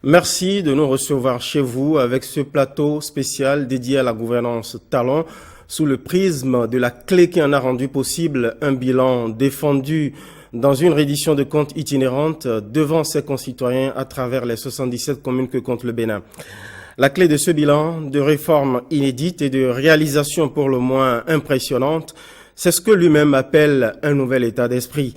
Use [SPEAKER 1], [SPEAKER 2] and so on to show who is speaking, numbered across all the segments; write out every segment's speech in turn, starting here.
[SPEAKER 1] Merci de nous recevoir chez vous avec ce plateau spécial dédié à la gouvernance Talon sous le prisme de la clé qui en a rendu possible un bilan défendu dans une reddition de comptes itinérante devant ses concitoyens à travers les 77 communes que compte le Bénin. La clé de ce bilan, de réformes inédites et de réalisations pour le moins impressionnantes, c'est ce que lui-même appelle un nouvel état d'esprit.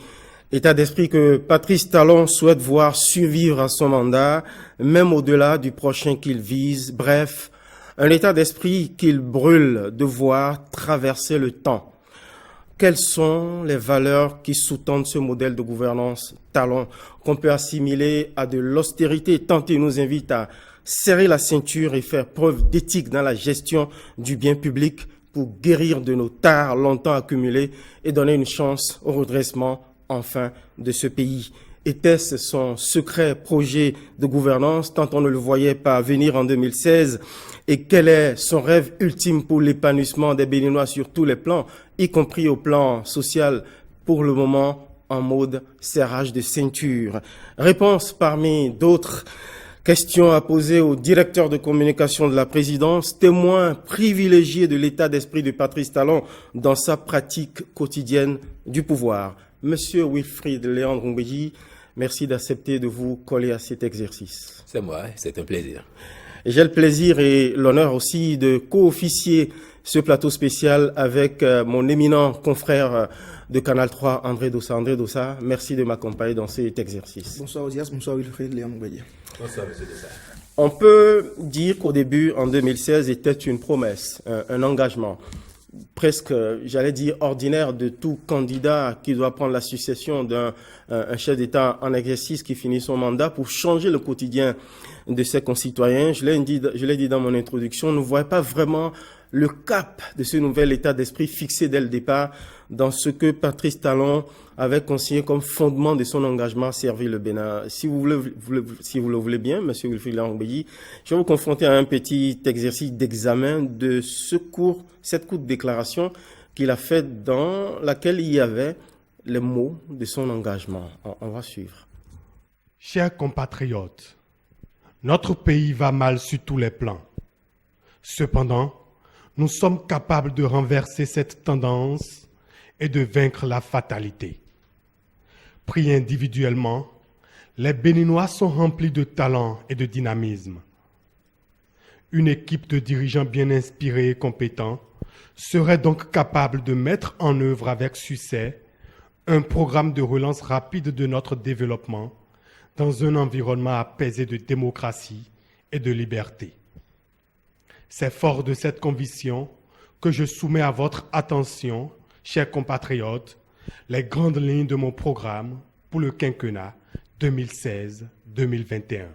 [SPEAKER 1] État d'esprit que Patrice Talon souhaite voir survivre à son mandat, même au-delà du prochain qu'il vise. Bref, un état d'esprit qu'il brûle de voir traverser le temps. Quelles sont les valeurs qui sous-tendent ce modèle de gouvernance Talon qu'on peut assimiler à de l'austérité tant il nous invite à serrer la ceinture et faire preuve d'éthique dans la gestion du bien public pour guérir de nos tares longtemps accumulées et donner une chance au redressement enfin de ce pays. Était-ce son secret projet de gouvernance tant on ne le voyait pas venir en 2016? Et quel est son rêve ultime pour l'épanouissement des Béninois sur tous les plans, y compris au plan social, pour le moment en mode serrage de ceinture? Réponse parmi d'autres questions à poser au directeur de communication de la présidence, témoin privilégié de l'état d'esprit de Patrice Talon dans sa pratique quotidienne du pouvoir. Monsieur Wilfried Léandre Ngbeji, merci d'accepter de vous coller à cet exercice.
[SPEAKER 2] C'est moi, c'est un plaisir.
[SPEAKER 1] J'ai le plaisir et l'honneur aussi de co-officier ce plateau spécial avec mon éminent confrère de Canal 3, André Dossa. André Dossa, merci de m'accompagner dans cet exercice.
[SPEAKER 3] Bonsoir Osias, bonsoir Wilfried Léandre Ngbeji.
[SPEAKER 2] Bonsoir, monsieur Dossa.
[SPEAKER 1] On peut dire qu'au début, en 2016, était une promesse, un engagement presque, j'allais dire, ordinaire de tout candidat qui doit prendre la succession d'un chef d'État en exercice qui finit son mandat pour changer le quotidien de ses concitoyens. Je l'ai dit dans mon introduction, on ne voit pas vraiment le cap de ce nouvel état d'esprit fixé dès le départ dans ce que Patrice Talon avait consigné comme fondement de son engagement à servir le Bénin. Si vous le voulez bien, monsieur Wilfried Léandre Ngbeji, je vais vous confronter à un petit exercice d'examen de cette courte déclaration qu'il a faite dans laquelle il y avait les mots de son engagement. On va suivre.
[SPEAKER 4] Chers compatriotes, notre pays va mal sur tous les plans. Cependant, nous sommes capables de renverser cette tendance et de vaincre la fatalité. Pris individuellement, les Béninois sont remplis de talent et de dynamisme. Une équipe de dirigeants bien inspirés et compétents serait donc capable de mettre en œuvre avec succès un programme de relance rapide de notre développement dans un environnement apaisé de démocratie et de liberté. C'est fort de cette conviction que je soumets à votre attention, chers compatriotes, les grandes lignes de mon programme pour le quinquennat 2016-2021.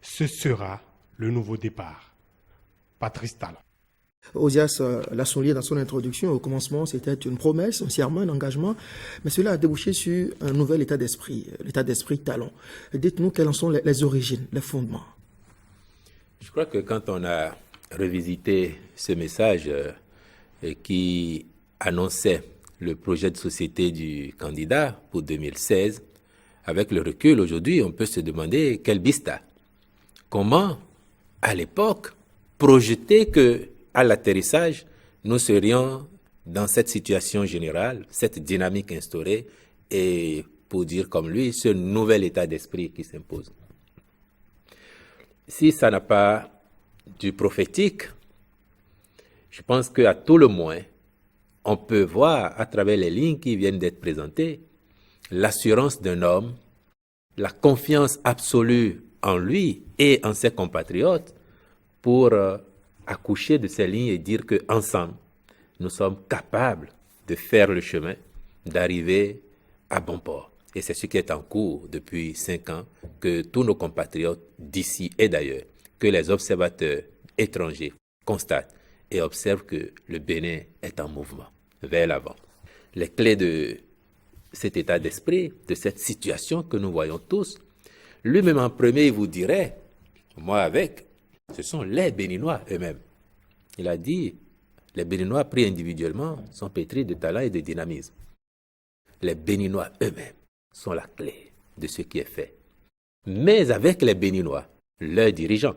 [SPEAKER 4] Ce sera le nouveau départ. Patrice Talon.
[SPEAKER 3] Osias l'a souligné dans son introduction. Au commencement, c'était une promesse, un serment, un engagement, mais cela a débouché sur un nouvel état d'esprit, l'état d'esprit Talon. Dites-nous quelles en sont les origines, les fondements.
[SPEAKER 2] Je crois que quand on a revisité ce message qui annonçait le projet de société du candidat pour 2016, avec le recul aujourd'hui, on peut se demander quel bista. Comment, à l'époque, projeter que à l'atterrissage, nous serions dans cette situation générale, cette dynamique instaurée, et pour dire comme lui, ce nouvel état d'esprit qui s'impose. Si ça n'a pas du prophétique, je pense qu'à tout le moins, on peut voir à travers les lignes qui viennent d'être présentées, l'assurance d'un homme, la confiance absolue en lui et en ses compatriotes pour accoucher de ces lignes et dire qu'ensemble, nous sommes capables de faire le chemin, d'arriver à bon port. Et c'est ce qui est en cours depuis 5 ans, que tous nos compatriotes d'ici et d'ailleurs, que les observateurs étrangers constatent et observent que le Bénin est en mouvement vers l'avant. Les clés de cet état d'esprit, de cette situation que nous voyons tous, lui-même en premier, il vous dirait, moi avec, ce sont les Béninois eux-mêmes. Il a dit, les Béninois pris individuellement sont pétris de talent et de dynamisme. Les Béninois eux-mêmes sont la clé de ce qui est fait. Mais avec les Béninois, leurs dirigeants.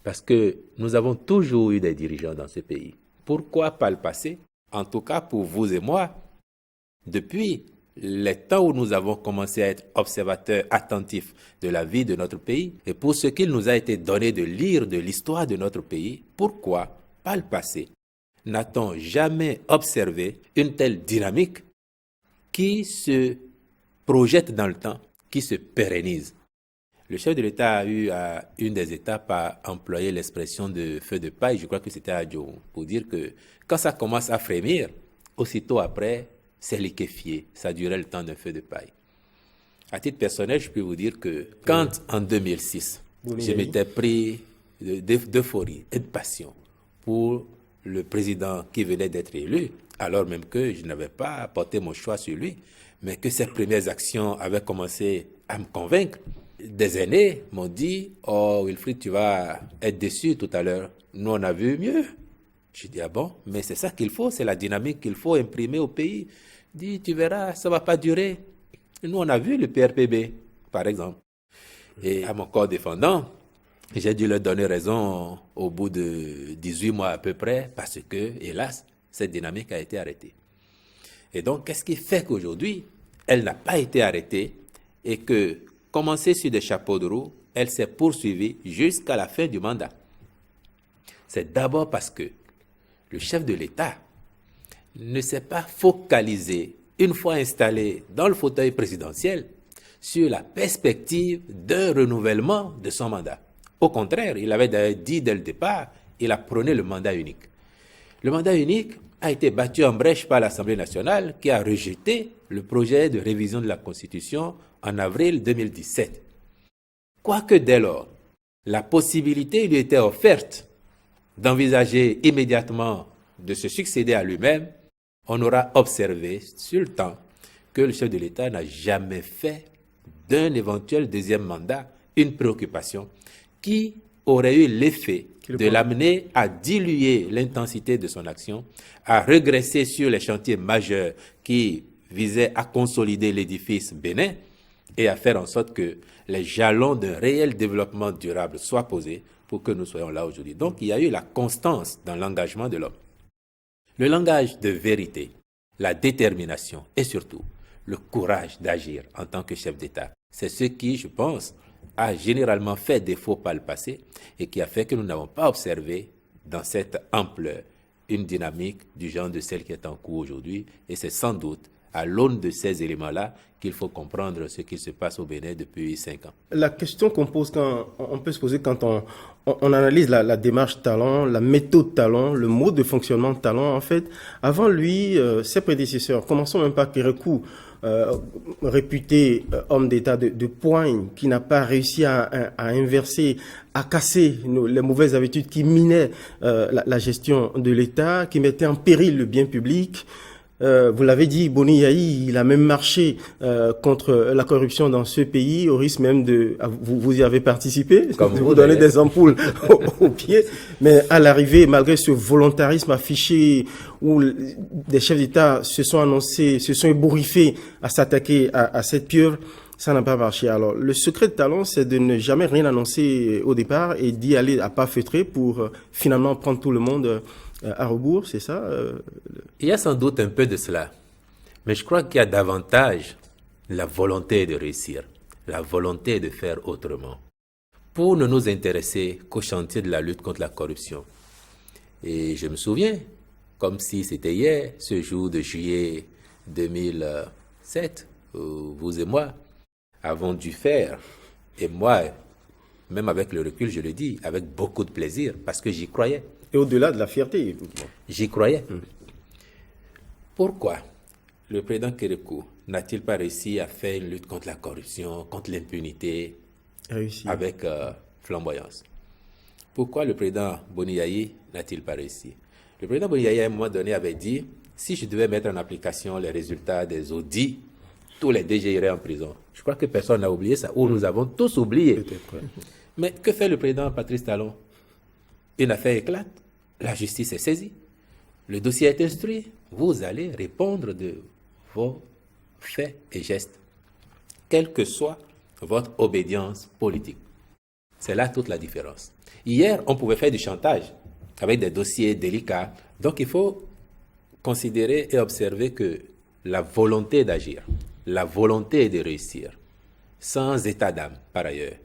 [SPEAKER 2] Parce que nous avons toujours eu des dirigeants dans ce pays. Pourquoi pas le passé? En tout cas, pour vous et moi, depuis les temps où nous avons commencé à être observateurs attentifs de la vie de notre pays, et pour ce qu'il nous a été donné de lire de l'histoire de notre pays, pourquoi pas le passé? N'a-t-on jamais observé une telle dynamique qui se projette dans le temps, qui se pérennise? Le chef de l'État a eu à une des étapes à employer l'expression de feu de paille, je crois que c'était à Djo, pour dire que quand ça commence à frémir, aussitôt après, c'est liquéfié. Ça durait le temps d'un feu de paille. À titre personnel, je peux vous dire que quand en 2006, je m'étais pris d'euphorie et de passion pour le président qui venait d'être élu, alors même que je n'avais pas porté mon choix sur lui, mais que ses premières actions avaient commencé à me convaincre, des aînés m'ont dit « Oh Wilfried, tu vas être déçu tout à l'heure. Nous, on a vu mieux. » J'ai dit « Ah bon? Mais c'est ça qu'il faut, c'est la dynamique qu'il faut imprimer au pays. » Dit « Tu verras, ça ne va pas durer. » Nous, on a vu le PRPB, par exemple. Et à mon corps défendant, j'ai dû leur donner raison au bout de 18 mois à peu près, parce que, hélas, cette dynamique a été arrêtée. Et donc, qu'est-ce qui fait qu'aujourd'hui, elle n'a pas été arrêtée et que, commencée sur des chapeaux de roue, elle s'est poursuivie jusqu'à la fin du mandat? C'est d'abord parce que le chef de l'État ne s'est pas focalisé, une fois installé dans le fauteuil présidentiel, sur la perspective d'un renouvellement de son mandat. Au contraire, il avait d'ailleurs dit dès le départ, il a prôné le mandat unique. Le mandat unique a été battu en brèche par l'Assemblée nationale qui a rejeté le projet de révision de la Constitution en avril 2017. Quoique dès lors, la possibilité lui était offerte d'envisager immédiatement de se succéder à lui-même, on aura observé sur le temps que le chef de l'État n'a jamais fait d'un éventuel deuxième mandat une préoccupation qui aurait eu l'effet de l'amener à diluer l'intensité de son action, à régresser sur les chantiers majeurs qui visaient à consolider l'édifice bénin et à faire en sorte que les jalons d'un réel développement durable soient posés pour que nous soyons là aujourd'hui. Donc, il y a eu la constance dans l'engagement de l'homme. Le langage de vérité, la détermination et surtout le courage d'agir en tant que chef d'État. C'est ce qui, je pense, a généralement fait défaut par le passé et qui a fait que nous n'avons pas observé dans cette ampleur une dynamique du genre de celle qui est en cours aujourd'hui. Et c'est sans doute à l'aune de ces éléments-là qu'il faut comprendre ce qui se passe au Bénin depuis 5 ans.
[SPEAKER 1] La question qu'on pose on peut se poser quand on analyse la démarche Talon, la méthode Talon, le mode de fonctionnement de Talon, en fait, avant lui, ses prédécesseurs, commençons même par Kérékou, réputé homme d'État de poigne, qui n'a pas réussi à inverser, à casser les mauvaises habitudes qui minaient la gestion de l'État, qui mettaient en péril le bien public. Vous l'avez dit, Boni Yahi, il a même marché contre la corruption dans ce pays, au risque même de... Vous y avez participé,
[SPEAKER 2] comme
[SPEAKER 1] vous donnez des ampoules aux pieds, mais à l'arrivée, malgré ce volontarisme affiché où des chefs d'État se sont annoncés, se sont ébouriffés à s'attaquer à cette pieuvre, ça n'a pas marché. Alors, le secret de Talon, c'est de ne jamais rien annoncer au départ et d'y aller à pas feutré pour finalement prendre tout le monde à rebours, c'est ça?
[SPEAKER 2] Il y a sans doute un peu de cela, mais je crois qu'il y a davantage la volonté de réussir, la volonté de faire autrement, pour ne nous intéresser qu'au chantier de la lutte contre la corruption. Et je me souviens, comme si c'était hier, ce jour de juillet 2007, où vous et moi avons dû faire, et moi, même avec le recul, je le dis, avec beaucoup de plaisir, parce que j'y croyais.
[SPEAKER 1] Et au-delà de la fierté.
[SPEAKER 2] J'y croyais. Pourquoi le président Kérékou n'a-t-il pas réussi à faire une lutte contre la corruption, contre l'impunité, avec flamboyance? Pourquoi le président Boni Yahi n'a-t-il pas réussi? Le président Boni Yahi, à un moment donné, avait dit, si je devais mettre en application les résultats des audits, tous les DG iraient en prison. Je crois que personne n'a oublié ça, ou nous avons tous oublié.
[SPEAKER 1] Peut-être, ouais.
[SPEAKER 2] Mais que fait le président Patrice Talon? Une affaire éclate, la justice est saisie, le dossier est instruit, vous allez répondre de vos faits et gestes, quelle que soit votre obédience politique. C'est là toute la différence. Hier, on pouvait faire du chantage avec des dossiers délicats. Donc, il faut considérer et observer que la volonté d'agir, la volonté de réussir, sans état d'âme, par ailleurs,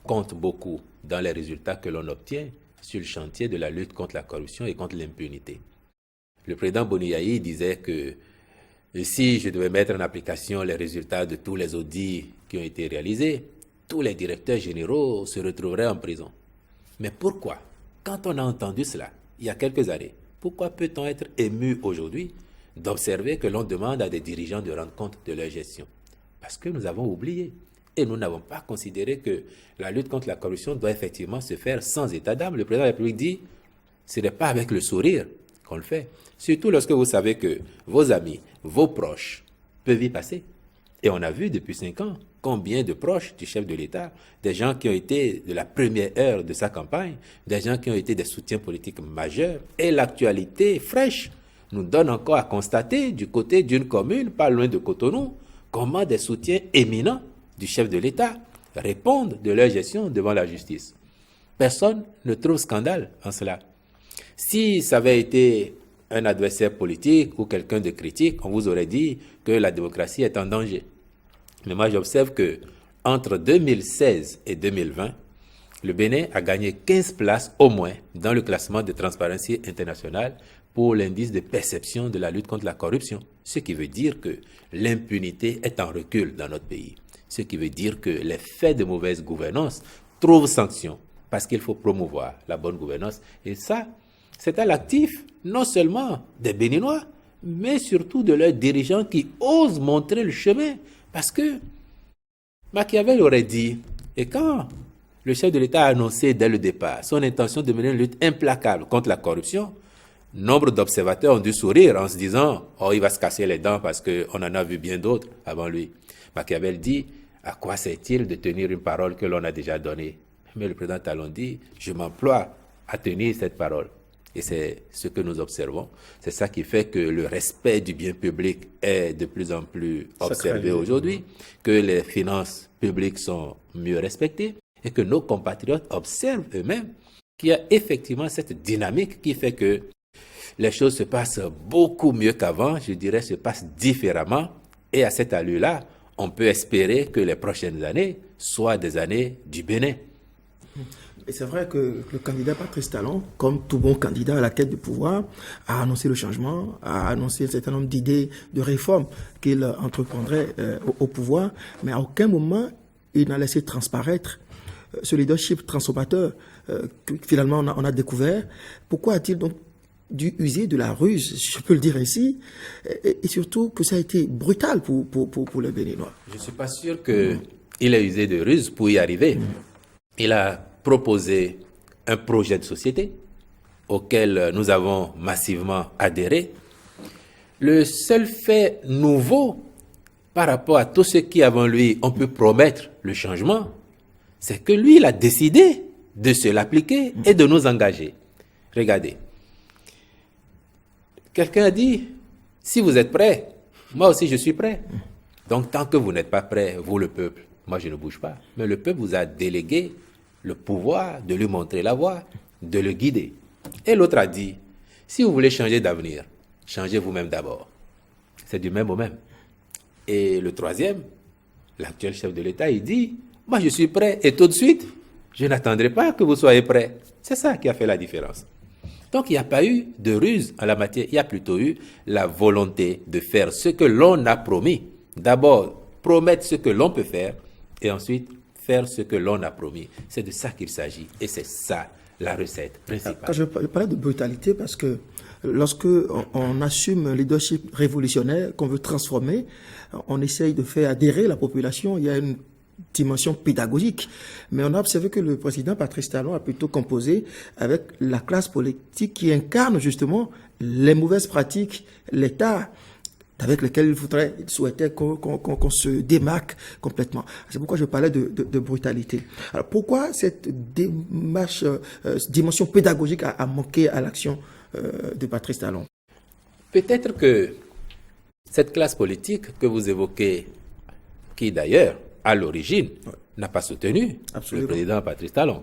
[SPEAKER 2] compte beaucoup dans les résultats que l'on obtient sur le chantier de la lutte contre la corruption et contre l'impunité. Le président Boniaï disait que si je devais mettre en application les résultats de tous les audits qui ont été réalisés, tous les directeurs généraux se retrouveraient en prison. Mais pourquoi, quand on a entendu cela, il y a quelques années, pourquoi peut-on être ému aujourd'hui d'observer que l'on demande à des dirigeants de rendre compte de leur gestion? Parce que nous avons oublié. Et nous n'avons pas considéré que la lutte contre la corruption doit effectivement se faire sans état d'âme. Le président de la République dit, ce n'est pas avec le sourire qu'on le fait. Surtout lorsque vous savez que vos amis, vos proches peuvent y passer. Et on a vu depuis 5 ans combien de proches du chef de l'État, des gens qui ont été de la première heure de sa campagne, des gens qui ont été des soutiens politiques majeurs. Et l'actualité fraîche nous donne encore à constater du côté d'une commune, pas loin de Cotonou, comment des soutiens éminents du chef de l'État répondent de leur gestion devant la justice. Personne ne trouve scandale en cela. Si ça avait été un adversaire politique ou quelqu'un de critique, on vous aurait dit que la démocratie est en danger. Mais moi, j'observe que entre 2016 et 2020, le Bénin a gagné 15 places au moins dans le classement de Transparency International pour l'indice de perception de la lutte contre la corruption. Ce qui veut dire que l'impunité est en recul dans notre pays. Ce qui veut dire que les faits de mauvaise gouvernance trouvent sanction parce qu'il faut promouvoir la bonne gouvernance. Et ça, c'est à l'actif non seulement des Béninois, mais surtout de leurs dirigeants qui osent montrer le chemin. Parce que Machiavel aurait dit, et quand le chef de l'État a annoncé dès le départ son intention de mener une lutte implacable contre la corruption, nombre d'observateurs ont dû sourire en se disant « Oh, il va se casser les dents parce qu'on en a vu bien d'autres avant lui ». Machiavel dit « À quoi sert-il de tenir une parole que l'on a déjà donnée ?» Mais le président Talon dit « Je m'emploie à tenir cette parole ». Et c'est ce que nous observons. C'est ça qui fait que le respect du bien public est de plus en plus observé aujourd'hui, que les finances publiques sont mieux respectées et que nos compatriotes observent eux-mêmes qu'il y a effectivement cette dynamique qui fait que les choses se passent beaucoup mieux qu'avant, je dirais, se passent différemment. Et à cette allure-là, on peut espérer que les prochaines années soient des années du Bénin.
[SPEAKER 3] Et c'est vrai que le candidat Patrice Talon, comme tout bon candidat à la quête du pouvoir, a annoncé le changement, a annoncé un certain nombre d'idées de réformes qu'il entreprendrait au pouvoir, mais à aucun moment il n'a laissé transparaître ce leadership transformateur que finalement on a découvert. Pourquoi a-t-il donc dû user de la ruse, je peux le dire ainsi, et surtout que ça a été brutal pour les Béninois?
[SPEAKER 2] Je ne suis pas sûr qu'il ait usé de ruse pour y arriver. Il a proposé un projet de société auquel nous avons massivement adhéré. Le seul fait nouveau par rapport à tous ceux qui avant lui ont pu promettre le changement, c'est que lui, il a décidé de se l'appliquer et de nous engager. Regardez. Quelqu'un a dit, si vous êtes prêts, moi aussi je suis prêt. Donc tant que vous n'êtes pas prêts, vous le peuple, moi je ne bouge pas. Mais le peuple vous a délégué le pouvoir de lui montrer la voie, de le guider. Et l'autre a dit, si vous voulez changer d'avenir, changez vous-même d'abord. C'est du même au même. Et le troisième, l'actuel chef de l'État, il dit, moi je suis prêt et tout de suite, je n'attendrai pas que vous soyez prêts. C'est ça qui a fait la différence. Donc il n'y a pas eu de ruse en la matière, il y a plutôt eu la volonté de faire ce que l'on a promis. D'abord, promettre ce que l'on peut faire et ensuite faire ce que l'on a promis. C'est de ça qu'il s'agit et c'est ça la recette principale.
[SPEAKER 3] Quand je parlais de brutalité, parce que lorsque on assume un leadership révolutionnaire qu'on veut transformer, on essaye de faire adhérer la population, il y a une dimension pédagogique. Mais on a observé que le président Patrice Talon a plutôt composé avec la classe politique qui incarne justement les mauvaises pratiques, l'État, avec lequel il souhaitait qu'on se démarque complètement. C'est pourquoi je parlais de brutalité. Alors pourquoi cette dimension pédagogique a manqué à l'action de Patrice Talon?
[SPEAKER 2] Peut-être que cette classe politique que vous évoquez, qui d'ailleurs, à l'origine, n'a pas soutenu
[SPEAKER 3] Absolument.
[SPEAKER 2] le président Patrice Talon.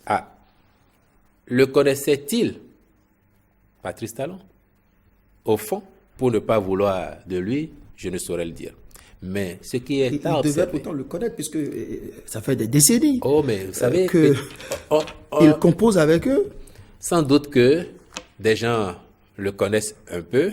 [SPEAKER 2] Ah, le connaissait-il, Patrice Talon? Au fond, pour ne pas vouloir de lui, je ne saurais le dire. Mais ce qui est
[SPEAKER 3] Il
[SPEAKER 2] à
[SPEAKER 3] devait
[SPEAKER 2] observer...
[SPEAKER 3] pourtant le connaître, puisque ça fait des décennies
[SPEAKER 2] Oh, mais vous savez...
[SPEAKER 3] que il compose avec eux.
[SPEAKER 2] Sans doute que des gens le connaissent un peu,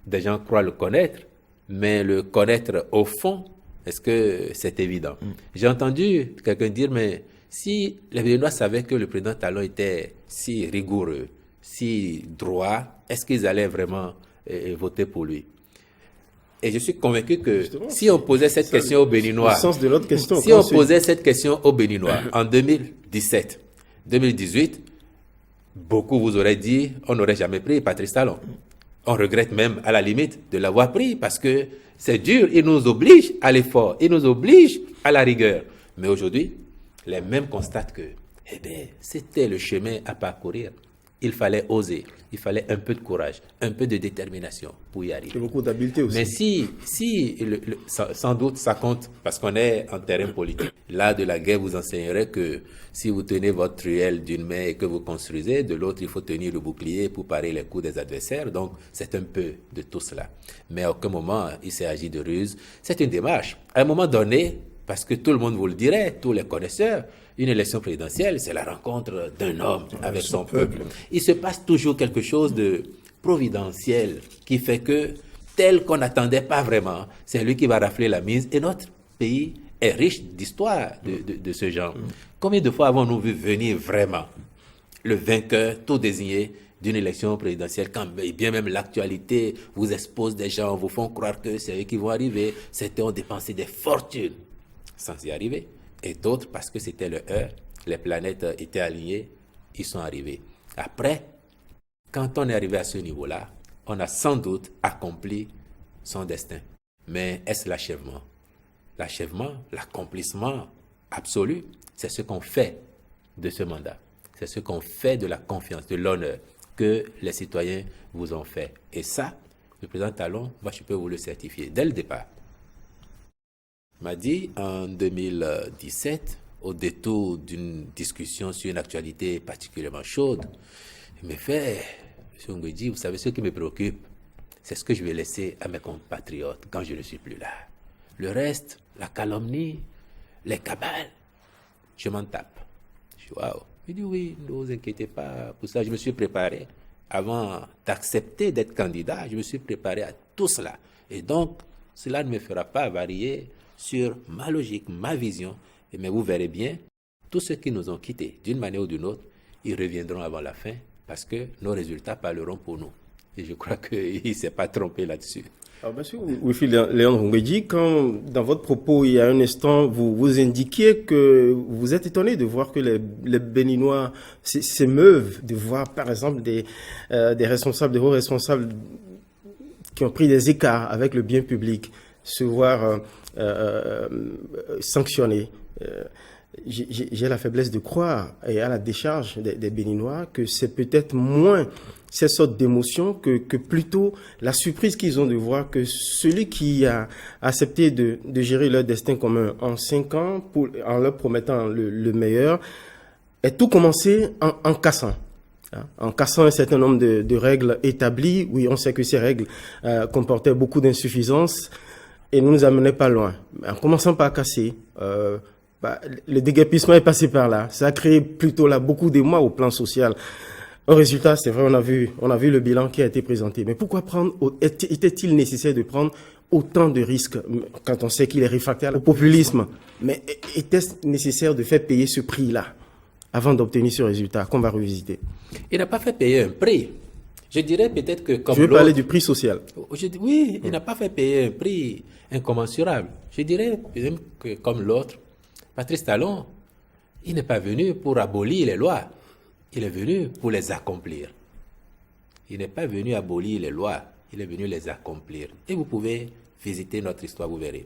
[SPEAKER 2] des gens croient le connaître, mais le connaître au fond, est-ce que c'est évident? J'ai entendu quelqu'un dire, mais si les Béninois savaient que le président Talon était si rigoureux, si droit, est-ce qu'ils allaient vraiment voter pour lui? Et je suis convaincu que
[SPEAKER 1] Justement,
[SPEAKER 2] si on posait cette question aux Béninois,
[SPEAKER 1] Le sens de notre question.
[SPEAKER 2] si on posait cette question aux Béninois en 2017, 2018, beaucoup vous auraient dit on n'aurait jamais pris Patrice Talon. On regrette même à la limite de l'avoir pris parce que c'est dur, il nous oblige à l'effort, il nous oblige à la rigueur. Mais aujourd'hui, les mêmes constatent que eh bien, c'était le chemin à parcourir. Il fallait oser, il fallait un peu de courage, un peu de détermination pour y arriver.
[SPEAKER 1] Et beaucoup d'habileté aussi.
[SPEAKER 2] Mais sans doute ça compte parce qu'on est en terrain politique. L'art de la guerre vous enseignerait que si vous tenez votre truelle d'une main et que vous construisez, de l'autre il faut tenir le bouclier pour parer les coups des adversaires. Donc c'est un peu de tout cela. Mais à aucun moment il s'est agi de ruse. C'est une démarche. À un moment donné, parce que tout le monde vous le dirait, tous les connaisseurs, une élection présidentielle, c'est la rencontre d'un homme avec son peuple. Il se passe toujours quelque chose de providentiel qui fait que, tel qu'on n'attendait pas vraiment, c'est lui qui va rafler la mise. Et notre pays est riche d'histoires de ce genre. Combien de fois avons-nous vu venir vraiment le vainqueur tout désigné d'une élection présidentielle, quand bien même l'actualité vous expose des gens, vous font croire que c'est eux qui vont arriver. Certains ont dépensé des fortunes sans y arriver. Et d'autres, parce que c'était le heure, les planètes étaient alignées, ils sont arrivés. Après, quand on est arrivé à ce niveau-là, on a sans doute accompli son destin. Mais est-ce l'achèvement? L'achèvement, l'accomplissement absolu, c'est ce qu'on fait de ce mandat. C'est ce qu'on fait de la confiance, de l'honneur que les citoyens vous ont fait. Et ça, le président Talon, moi je peux vous le certifier dès le départ. M'a dit en 2017, au détour d'une discussion sur une actualité particulièrement chaude, il m'a fait, M. Ngwedji, vous savez ce qui me préoccupe, c'est ce que je vais laisser à mes compatriotes quand je ne suis plus là. Le reste, la calomnie, les cabales, je m'en tape. Je dis, waouh. Il dit, oui, ne vous inquiétez pas pour ça, je me suis préparé. Avant d'accepter d'être candidat, je me suis préparé à tout cela. Et donc, cela ne me fera pas varier sur ma logique, ma vision. Mais vous verrez bien, tous ceux qui nous ont quittés, d'une manière ou d'une autre, ils reviendront avant la fin parce que nos résultats parleront pour nous. Et je crois qu'il ne s'est pas trompé là-dessus.
[SPEAKER 1] Alors, monsieur Wilfried Léandre Ngwedji, quand dans votre propos, il y a un instant, vous indiquiez que vous êtes étonné de voir que les Béninois s'émeuvent, de voir par exemple des responsables, des hauts responsables qui ont pris des écarts avec le bien public, se voir sanctionnés. J'ai la faiblesse de croire, et à la décharge des Béninois, que c'est peut-être moins ces sortes d'émotions que plutôt la surprise qu'ils ont de voir que celui qui a accepté de gérer leur destin commun en 5 ans, en leur promettant le meilleur, est tout commencé en cassant. En cassant un certain nombre de règles établies. Oui, on sait que ces règles comportaient beaucoup d'insuffisances et ne nous amenaient pas loin. En commençant par casser, le déguerpissement est passé par là. Ça a créé plutôt là beaucoup d'émoi au plan social. Au résultat, c'est vrai, on a vu le bilan qui a été présenté. Mais pourquoi était-il nécessaire de prendre autant de risques quand on sait qu'il est réfractaire au populisme? Mais était-ce nécessaire de faire payer ce prix-là avant d'obtenir ce résultat qu'on va revisiter? Il
[SPEAKER 2] n'a pas fait payer un prix. Je dirais peut-être que comme
[SPEAKER 1] je veux parler du prix social.
[SPEAKER 2] Oui, il n'a pas fait payer un prix incommensurable. Je dirais même que comme l'autre, Patrice Talon, il n'est pas venu pour abolir les lois. Il est venu pour les accomplir. Il n'est pas venu abolir les lois, il est venu les accomplir. Et vous pouvez visiter notre histoire, vous verrez.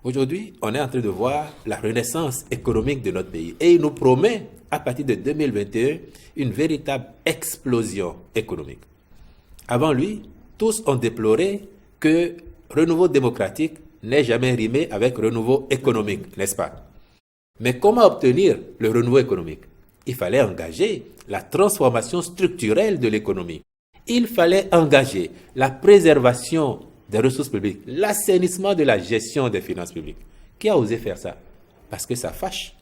[SPEAKER 2] Aujourd'hui, on est en train de voir la renaissance économique de notre pays. Et il nous promet, à partir de 2021, une véritable explosion économique. Avant lui, tous ont déploré que renouveau démocratique n'ait jamais rimé avec renouveau économique, n'est-ce pas? Mais comment obtenir le renouveau économique? Il fallait engager la transformation structurelle de l'économie. Il fallait engager la préservation des ressources publiques, l'assainissement de la gestion des finances publiques. Qui a osé faire ça? Parce que ça fâche.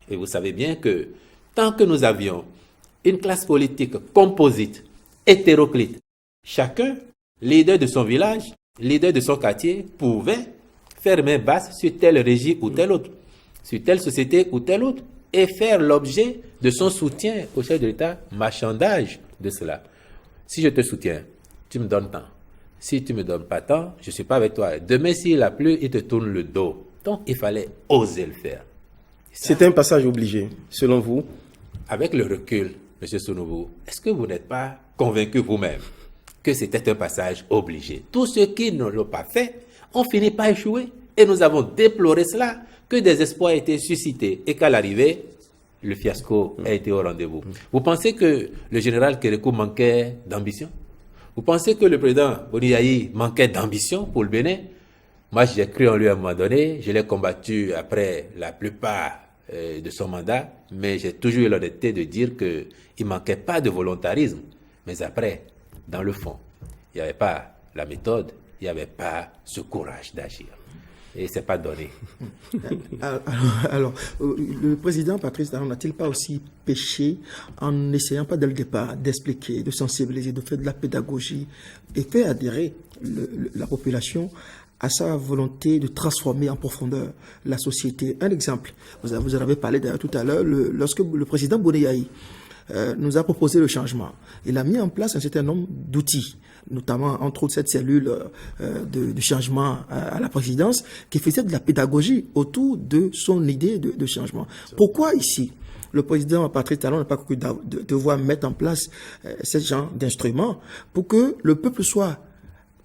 [SPEAKER 2] Et vous savez bien que tant que nous avions une classe politique composite, hétéroclite, chacun, leader de son village, leader de son quartier, pouvait faire main basse sur tel régime ou tel autre, sur telle société ou telle autre, et faire l'objet de son soutien au chef de l'État, marchandage de cela. Si je te soutiens, tu me donnes tant. Si tu ne me donnes pas tant, je ne suis pas avec toi. Demain, s'il a plu, il te tourne le dos. Donc, il fallait oser le faire.
[SPEAKER 1] C'était un passage obligé, selon vous?
[SPEAKER 2] Avec le recul, M. Sounouvou, est-ce que vous n'êtes pas convaincu vous-même que c'était un passage obligé? Tous ceux qui ne l'ont pas fait ont fini par échouer. Et nous avons déploré cela, que des espoirs aient été suscités et qu'à l'arrivée, le fiasco a été au rendez-vous. Vous pensez que le général Kérékou manquait d'ambition? Vous pensez que le président Boniaï manquait d'ambition pour le Bénin? Moi, j'ai cru en lui à un moment donné. Je l'ai combattu après la plupart de son mandat, mais j'ai toujours eu l'honnêteté de dire qu'il ne manquait pas de volontarisme. Mais après, dans le fond, il n'y avait pas la méthode, il n'y avait pas ce courage d'agir. Et ce n'est pas donné.
[SPEAKER 3] Alors, le président Patrice Talon n'a-t-il pas aussi péché en n'essayant pas dès le départ d'expliquer, de sensibiliser, de faire de la pédagogie et faire adhérer la population à sa volonté de transformer en profondeur la société? Un exemple, vous en avez parlé d'ailleurs tout à l'heure, lorsque le président Boniaï nous a proposé le changement. Il a mis en place un certain nombre d'outils, notamment entre autres cette cellule de changement à la présidence, qui faisait de la pédagogie autour de son idée de changement. Pourquoi ici le président Patrice Talon n'a pas cru devoir mettre en place ce genre d'instruments pour que le peuple soit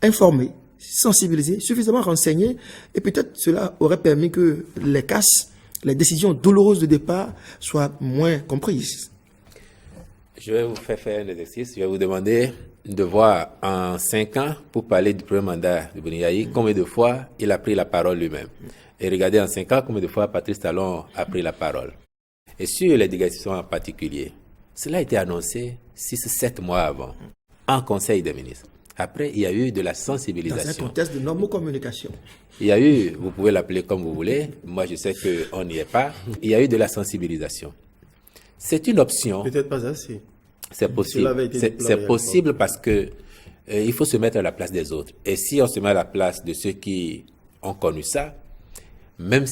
[SPEAKER 3] informé, sensibilisé, suffisamment renseigné, et peut-être cela aurait permis que les casses, les décisions douloureuses de départ soient moins comprises?
[SPEAKER 2] Je vais vous faire un exercice. Je vais vous demander de voir en 5 ans, pour parler du premier mandat de Boniaï, combien de fois il a pris la parole lui-même. Et regardez en 5 ans combien de fois Patrice Talon a pris la parole. Et sur l'éducation en particulier, cela a été annoncé 6-7 mois avant, en Conseil des ministres. Après, il y a eu de la sensibilisation.
[SPEAKER 3] Dans un contexte de normocommunication.
[SPEAKER 2] Il y a eu, vous pouvez l'appeler comme vous voulez, moi je sais qu'on n'y est pas, il y a eu de la sensibilisation. C'est une option.
[SPEAKER 1] Peut-être pas assez.
[SPEAKER 2] C'est possible. C'est possible parce que il faut se mettre à la place des autres. Et si on se met à la place de ceux qui ont connu ça, même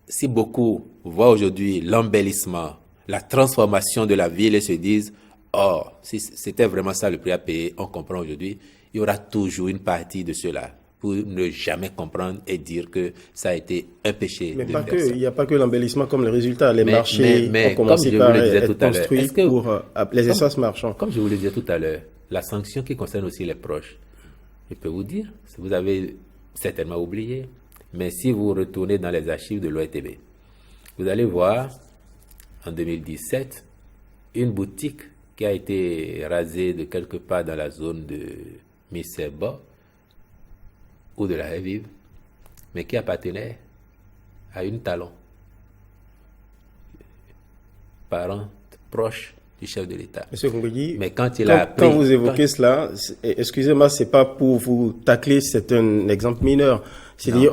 [SPEAKER 2] si beaucoup voient aujourd'hui l'embellissement, la transformation de la ville et se disent « Oh, si c'était vraiment ça le prix à payer, on comprend aujourd'hui », il y aura toujours une partie de ceux-là pour ne jamais comprendre et dire que ça a été un péché.
[SPEAKER 1] Mais pas que, il n'y a pas que l'embellissement comme le résultat. Les marchés ont commencé par être construits pour les espaces marchands.
[SPEAKER 2] Comme je vous le disais tout à l'heure, la sanction qui concerne aussi les proches, je peux vous dire, vous avez certainement oublié, mais si vous retournez dans les archives de l'OETB, vous allez voir, en 2017, une boutique qui a été rasée de quelque part dans la zone de Misseba, ou de la Revive, mais qui appartenait à une Talon, parent proche du chef de l'État.
[SPEAKER 1] Monsieur Kongoli,
[SPEAKER 2] mais quand il a appris,
[SPEAKER 1] quand vous évoquez cela, excusez-moi, c'est pas pour vous tacler, c'est un exemple mineur. C'est-à-dire,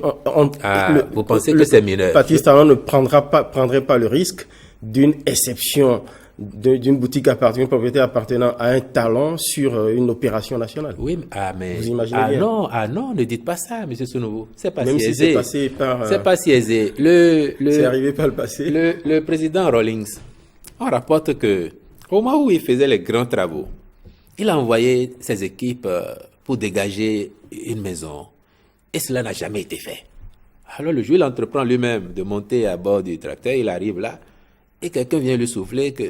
[SPEAKER 2] vous pensez que c'est mineur?
[SPEAKER 1] Patrice Talon ne prendrait pas le risque d'une exception d'une boutique appartenant, une propriété appartenant à un talent sur une opération nationale.
[SPEAKER 2] Oui, mais
[SPEAKER 1] vous imaginez bien.
[SPEAKER 2] Non, ne dites pas ça, M. Sounouvou. C'est pas
[SPEAKER 1] Même
[SPEAKER 2] si
[SPEAKER 1] si
[SPEAKER 2] aisé.
[SPEAKER 1] c'est passé par.
[SPEAKER 2] C'est pas si aisé.
[SPEAKER 1] C'est arrivé par le passé.
[SPEAKER 2] Le président Rawlings, on rapporte que au moment où il faisait les grands travaux, il a envoyé ses équipes pour dégager une maison, et cela n'a jamais été fait. Alors le jour, il entreprend lui-même de monter à bord du tracteur, il arrive là. Et quelqu'un vient lui souffler que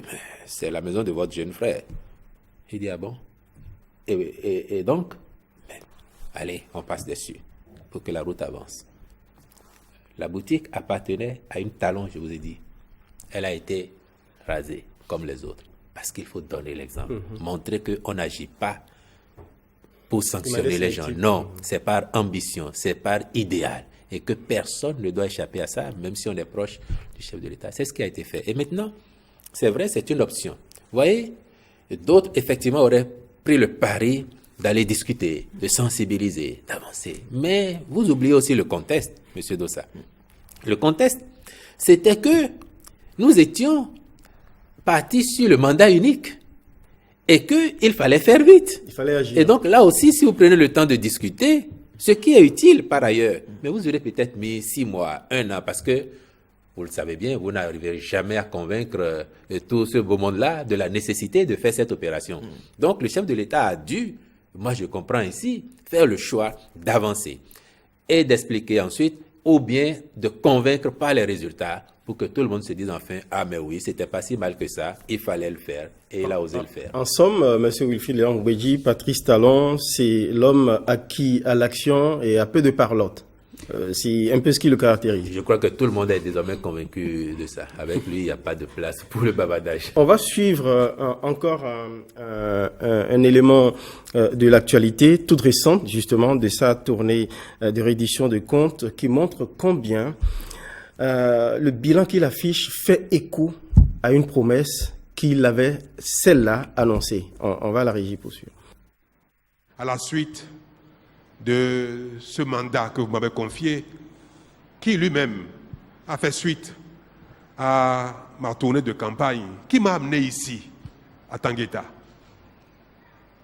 [SPEAKER 2] c'est la maison de votre jeune frère. Il dit, ah bon? Et donc, allez, on passe dessus pour que la route avance. La boutique appartenait à une Talon, je vous ai dit. Elle a été rasée comme les autres. Parce qu'il faut donner l'exemple. Montrer qu'on n'agit pas pour sanctionner les gens. Non, c'est par ambition, c'est par idéal. et que personne ne doit échapper à ça, même si on est proche du chef de l'État. C'est ce qui a été fait. Et maintenant, c'est vrai, c'est une option. Vous voyez, d'autres, effectivement, auraient pris le pari d'aller discuter, de sensibiliser, d'avancer. Mais vous oubliez aussi le contexte, M. Dossa. Le contexte, c'était que nous étions partis sur le mandat unique et qu'il fallait faire vite.
[SPEAKER 1] Il fallait agir.
[SPEAKER 2] Et donc là aussi, si vous prenez le temps de discuter, ce qui est utile par ailleurs, mais vous aurez peut-être mis 6 mois, 1 an, parce que, vous le savez bien, vous n'arriverez jamais à convaincre tout ce beau monde-là de la nécessité de faire cette opération. Donc le chef de l'État a dû, moi je comprends ici, faire le choix d'avancer et d'expliquer ensuite, ou bien de convaincre par les résultats pour que tout le monde se dise enfin, ah mais oui, c'était pas si mal que ça, il fallait le faire, et il a osé le faire.
[SPEAKER 1] En somme, M. Wilfried Léon Gouedji, Patrice Talon, c'est l'homme acquis à l'action et à peu de parlotte. C'est un peu ce qui le caractérise.
[SPEAKER 2] Je crois que tout le monde est désormais convaincu de ça. Avec lui, il n'y a pas de place pour le bavardage.
[SPEAKER 1] On va suivre encore un élément de l'actualité toute récente, justement, de sa tournée de réédition de comptes qui montre combien le bilan qu'il affiche fait écho à une promesse qu'il avait, celle-là, annoncée. On va à la régie pour suivre.
[SPEAKER 5] À la suite de ce mandat que vous m'avez confié, qui lui-même a fait suite à ma tournée de campagne, qui m'a amené ici, à Tangueta.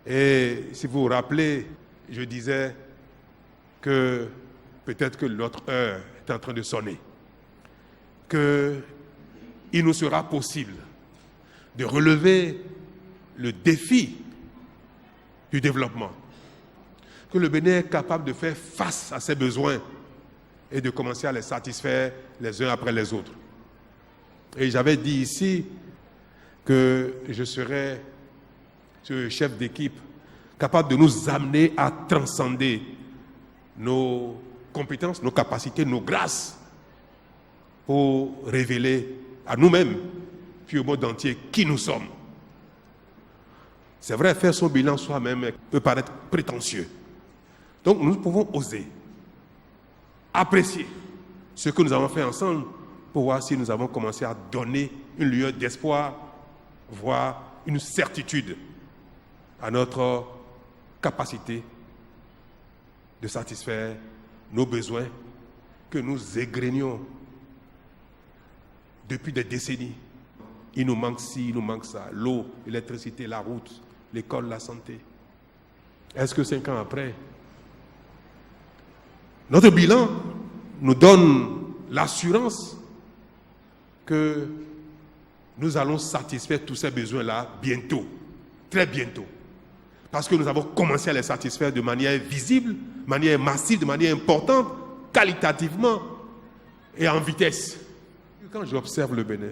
[SPEAKER 5] Et si vous vous rappelez, je disais que peut-être que notre heure est en train de sonner, qu'il nous sera possible de relever le défi du développement, que le Bénin est capable de faire face à ses besoins et de commencer à les satisfaire les uns après les autres. Et j'avais dit ici que je serais ce chef d'équipe capable de nous amener à transcender nos compétences, nos capacités, nos grâces pour révéler à nous-mêmes, puis au monde entier, qui nous sommes. C'est vrai, faire son bilan soi-même peut paraître prétentieux. Donc nous pouvons oser apprécier ce que nous avons fait ensemble pour voir si nous avons commencé à donner une lueur d'espoir, voire une certitude à notre capacité de satisfaire nos besoins que nous égrénions depuis des décennies. Il nous manque ci, il nous manque ça, l'eau, l'électricité, la route, l'école, la santé. Est-ce que 5 ans après, notre bilan nous donne l'assurance que nous allons satisfaire tous ces besoins-là bientôt, très bientôt. Parce que nous avons commencé à les satisfaire de manière visible, de manière massive, de manière importante, qualitativement et en vitesse. Quand j'observe le Bénin,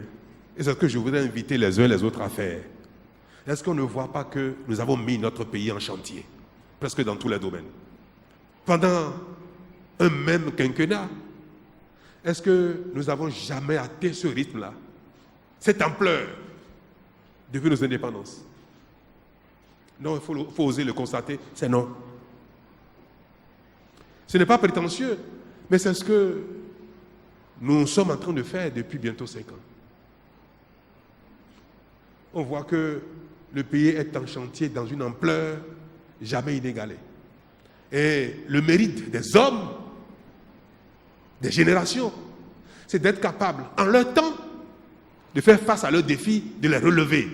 [SPEAKER 5] et c'est ce que je voudrais inviter les uns et les autres à faire, est-ce qu'on ne voit pas que nous avons mis notre pays en chantier, presque dans tous les domaines? Pendant un même quinquennat, est-ce que nous n'avons jamais atteint ce rythme-là, cette ampleur, depuis nos indépendances? Non, il faut oser le constater, c'est non. Ce n'est pas prétentieux, mais c'est ce que nous sommes en train de faire depuis bientôt 5 ans. On voit que le pays est en chantier dans une ampleur jamais inégalée. Et le mérite des hommes, des générations, c'est d'être capable, en leur temps, de faire face à leurs défis, de les relever,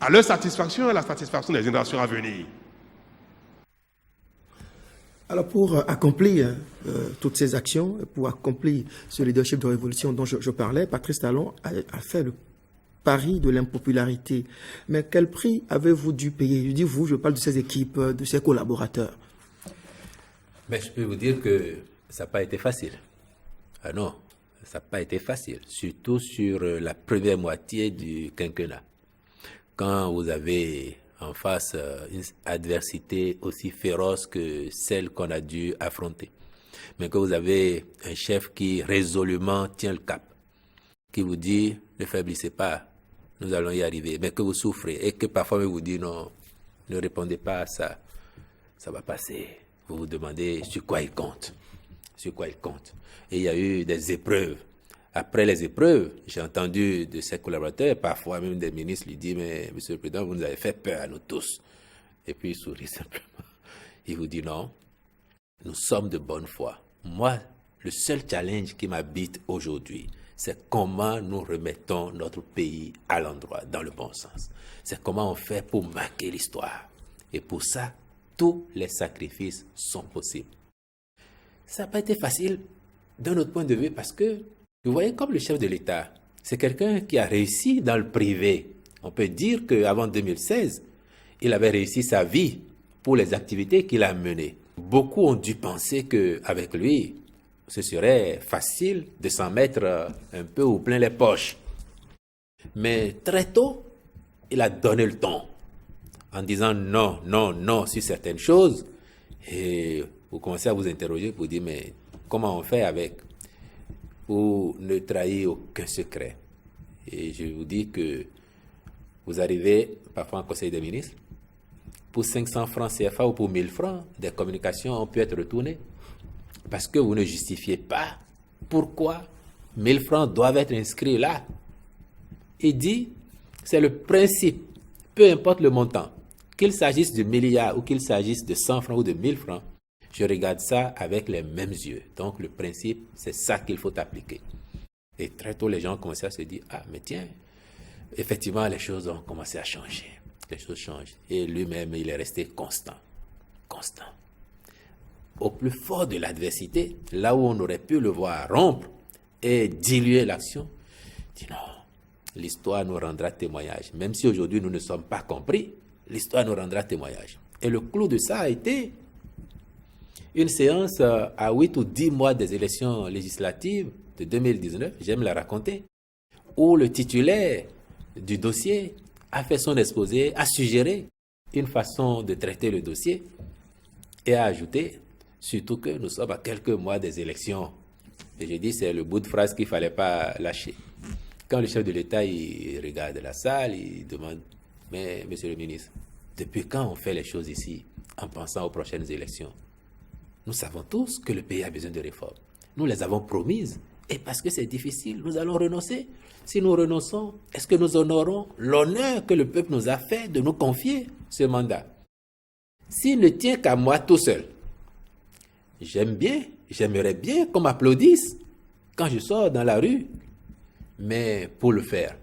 [SPEAKER 5] à leur satisfaction et à la satisfaction des générations à venir.
[SPEAKER 3] Alors pour accomplir toutes ces actions, pour accomplir ce leadership de révolution dont je parlais, Patrice Talon a fait le pari de l'impopularité. Mais quel prix avez-vous dû payer? Je dis vous, je parle de ces équipes, de ces collaborateurs.
[SPEAKER 2] Mais je peux vous dire que ça n'a pas été facile. Ah non, ça n'a pas été facile, surtout sur la première moitié du quinquennat. Quand vous avez en face une adversité aussi féroce que celle qu'on a dû affronter, mais que vous avez un chef qui résolument tient le cap, qui vous dit ne faiblissez pas, nous allons y arriver, mais que vous souffrez et que parfois vous dit non, ne répondez pas à ça, ça va passer. Vous vous demandez sur quoi il compte. sur quoi il compte. Et il y a eu des épreuves. Après les épreuves, j'ai entendu de ses collaborateurs, parfois même des ministres, lui dire, mais Monsieur le Président, vous nous avez fait peur à nous tous. Et puis il sourit simplement. Il vous dit non, nous sommes de bonne foi. Moi, le seul challenge qui m'habite aujourd'hui, c'est comment nous remettons notre pays à l'endroit, dans le bon sens. C'est comment on fait pour marquer l'histoire. Et pour ça, tous les sacrifices sont possibles. Ça n'a pas été facile d'un autre point de vue parce que, vous voyez, comme le chef de l'État, c'est quelqu'un qui a réussi dans le privé. On peut dire qu'avant 2016, il avait réussi sa vie pour les activités qu'il a menées. Beaucoup ont dû penser qu'avec lui, ce serait facile de s'en mettre un peu au plein les poches. Mais très tôt, il a donné le ton en disant non, non, non sur certaines choses. Et vous commencez à vous interroger pour dire, mais comment on fait avec pour ne trahir aucun secret? Et je vous dis que vous arrivez parfois en Conseil des ministres, pour 500 francs CFA ou pour 1000 francs, des communications ont pu être retournées. Parce que vous ne justifiez pas pourquoi 1000 francs doivent être inscrits là. Il dit, c'est le principe, peu importe le montant, qu'il s'agisse de milliards ou qu'il s'agisse de 100 francs ou de 1000 francs, je regarde ça avec les mêmes yeux. Donc le principe, c'est ça qu'il faut appliquer. Et très tôt, les gens ont commencé à se dire, ah mais tiens, effectivement, les choses ont commencé à changer. Les choses changent. Et lui-même, il est resté constant. Constant. Au plus fort de l'adversité, là où on aurait pu le voir rompre et diluer l'action, dit non, l'histoire nous rendra témoignage. Même si aujourd'hui nous ne sommes pas compris, l'histoire nous rendra témoignage. Et le clou de ça a été une séance à 8 ou 10 mois des élections législatives de 2019, j'aime la raconter, où le titulaire du dossier a fait son exposé, a suggéré une façon de traiter le dossier et a ajouté, surtout que nous sommes à quelques mois des élections. Et j'ai dit, c'est le bout de phrase qu'il ne fallait pas lâcher. Quand le chef de l'État il regarde la salle, il demande, mais monsieur le ministre, depuis quand on fait les choses ici en pensant aux prochaines élections? Nous savons tous que le pays a besoin de réformes. Nous les avons promises. Et parce que c'est difficile, nous allons renoncer. Si nous renonçons, est-ce que nous honorons l'honneur que le peuple nous a fait de nous confier ce mandat? S'il ne tient qu'à moi tout seul, j'aimerais bien qu'on m'applaudisse quand je sors dans la rue. Mais pour le faire,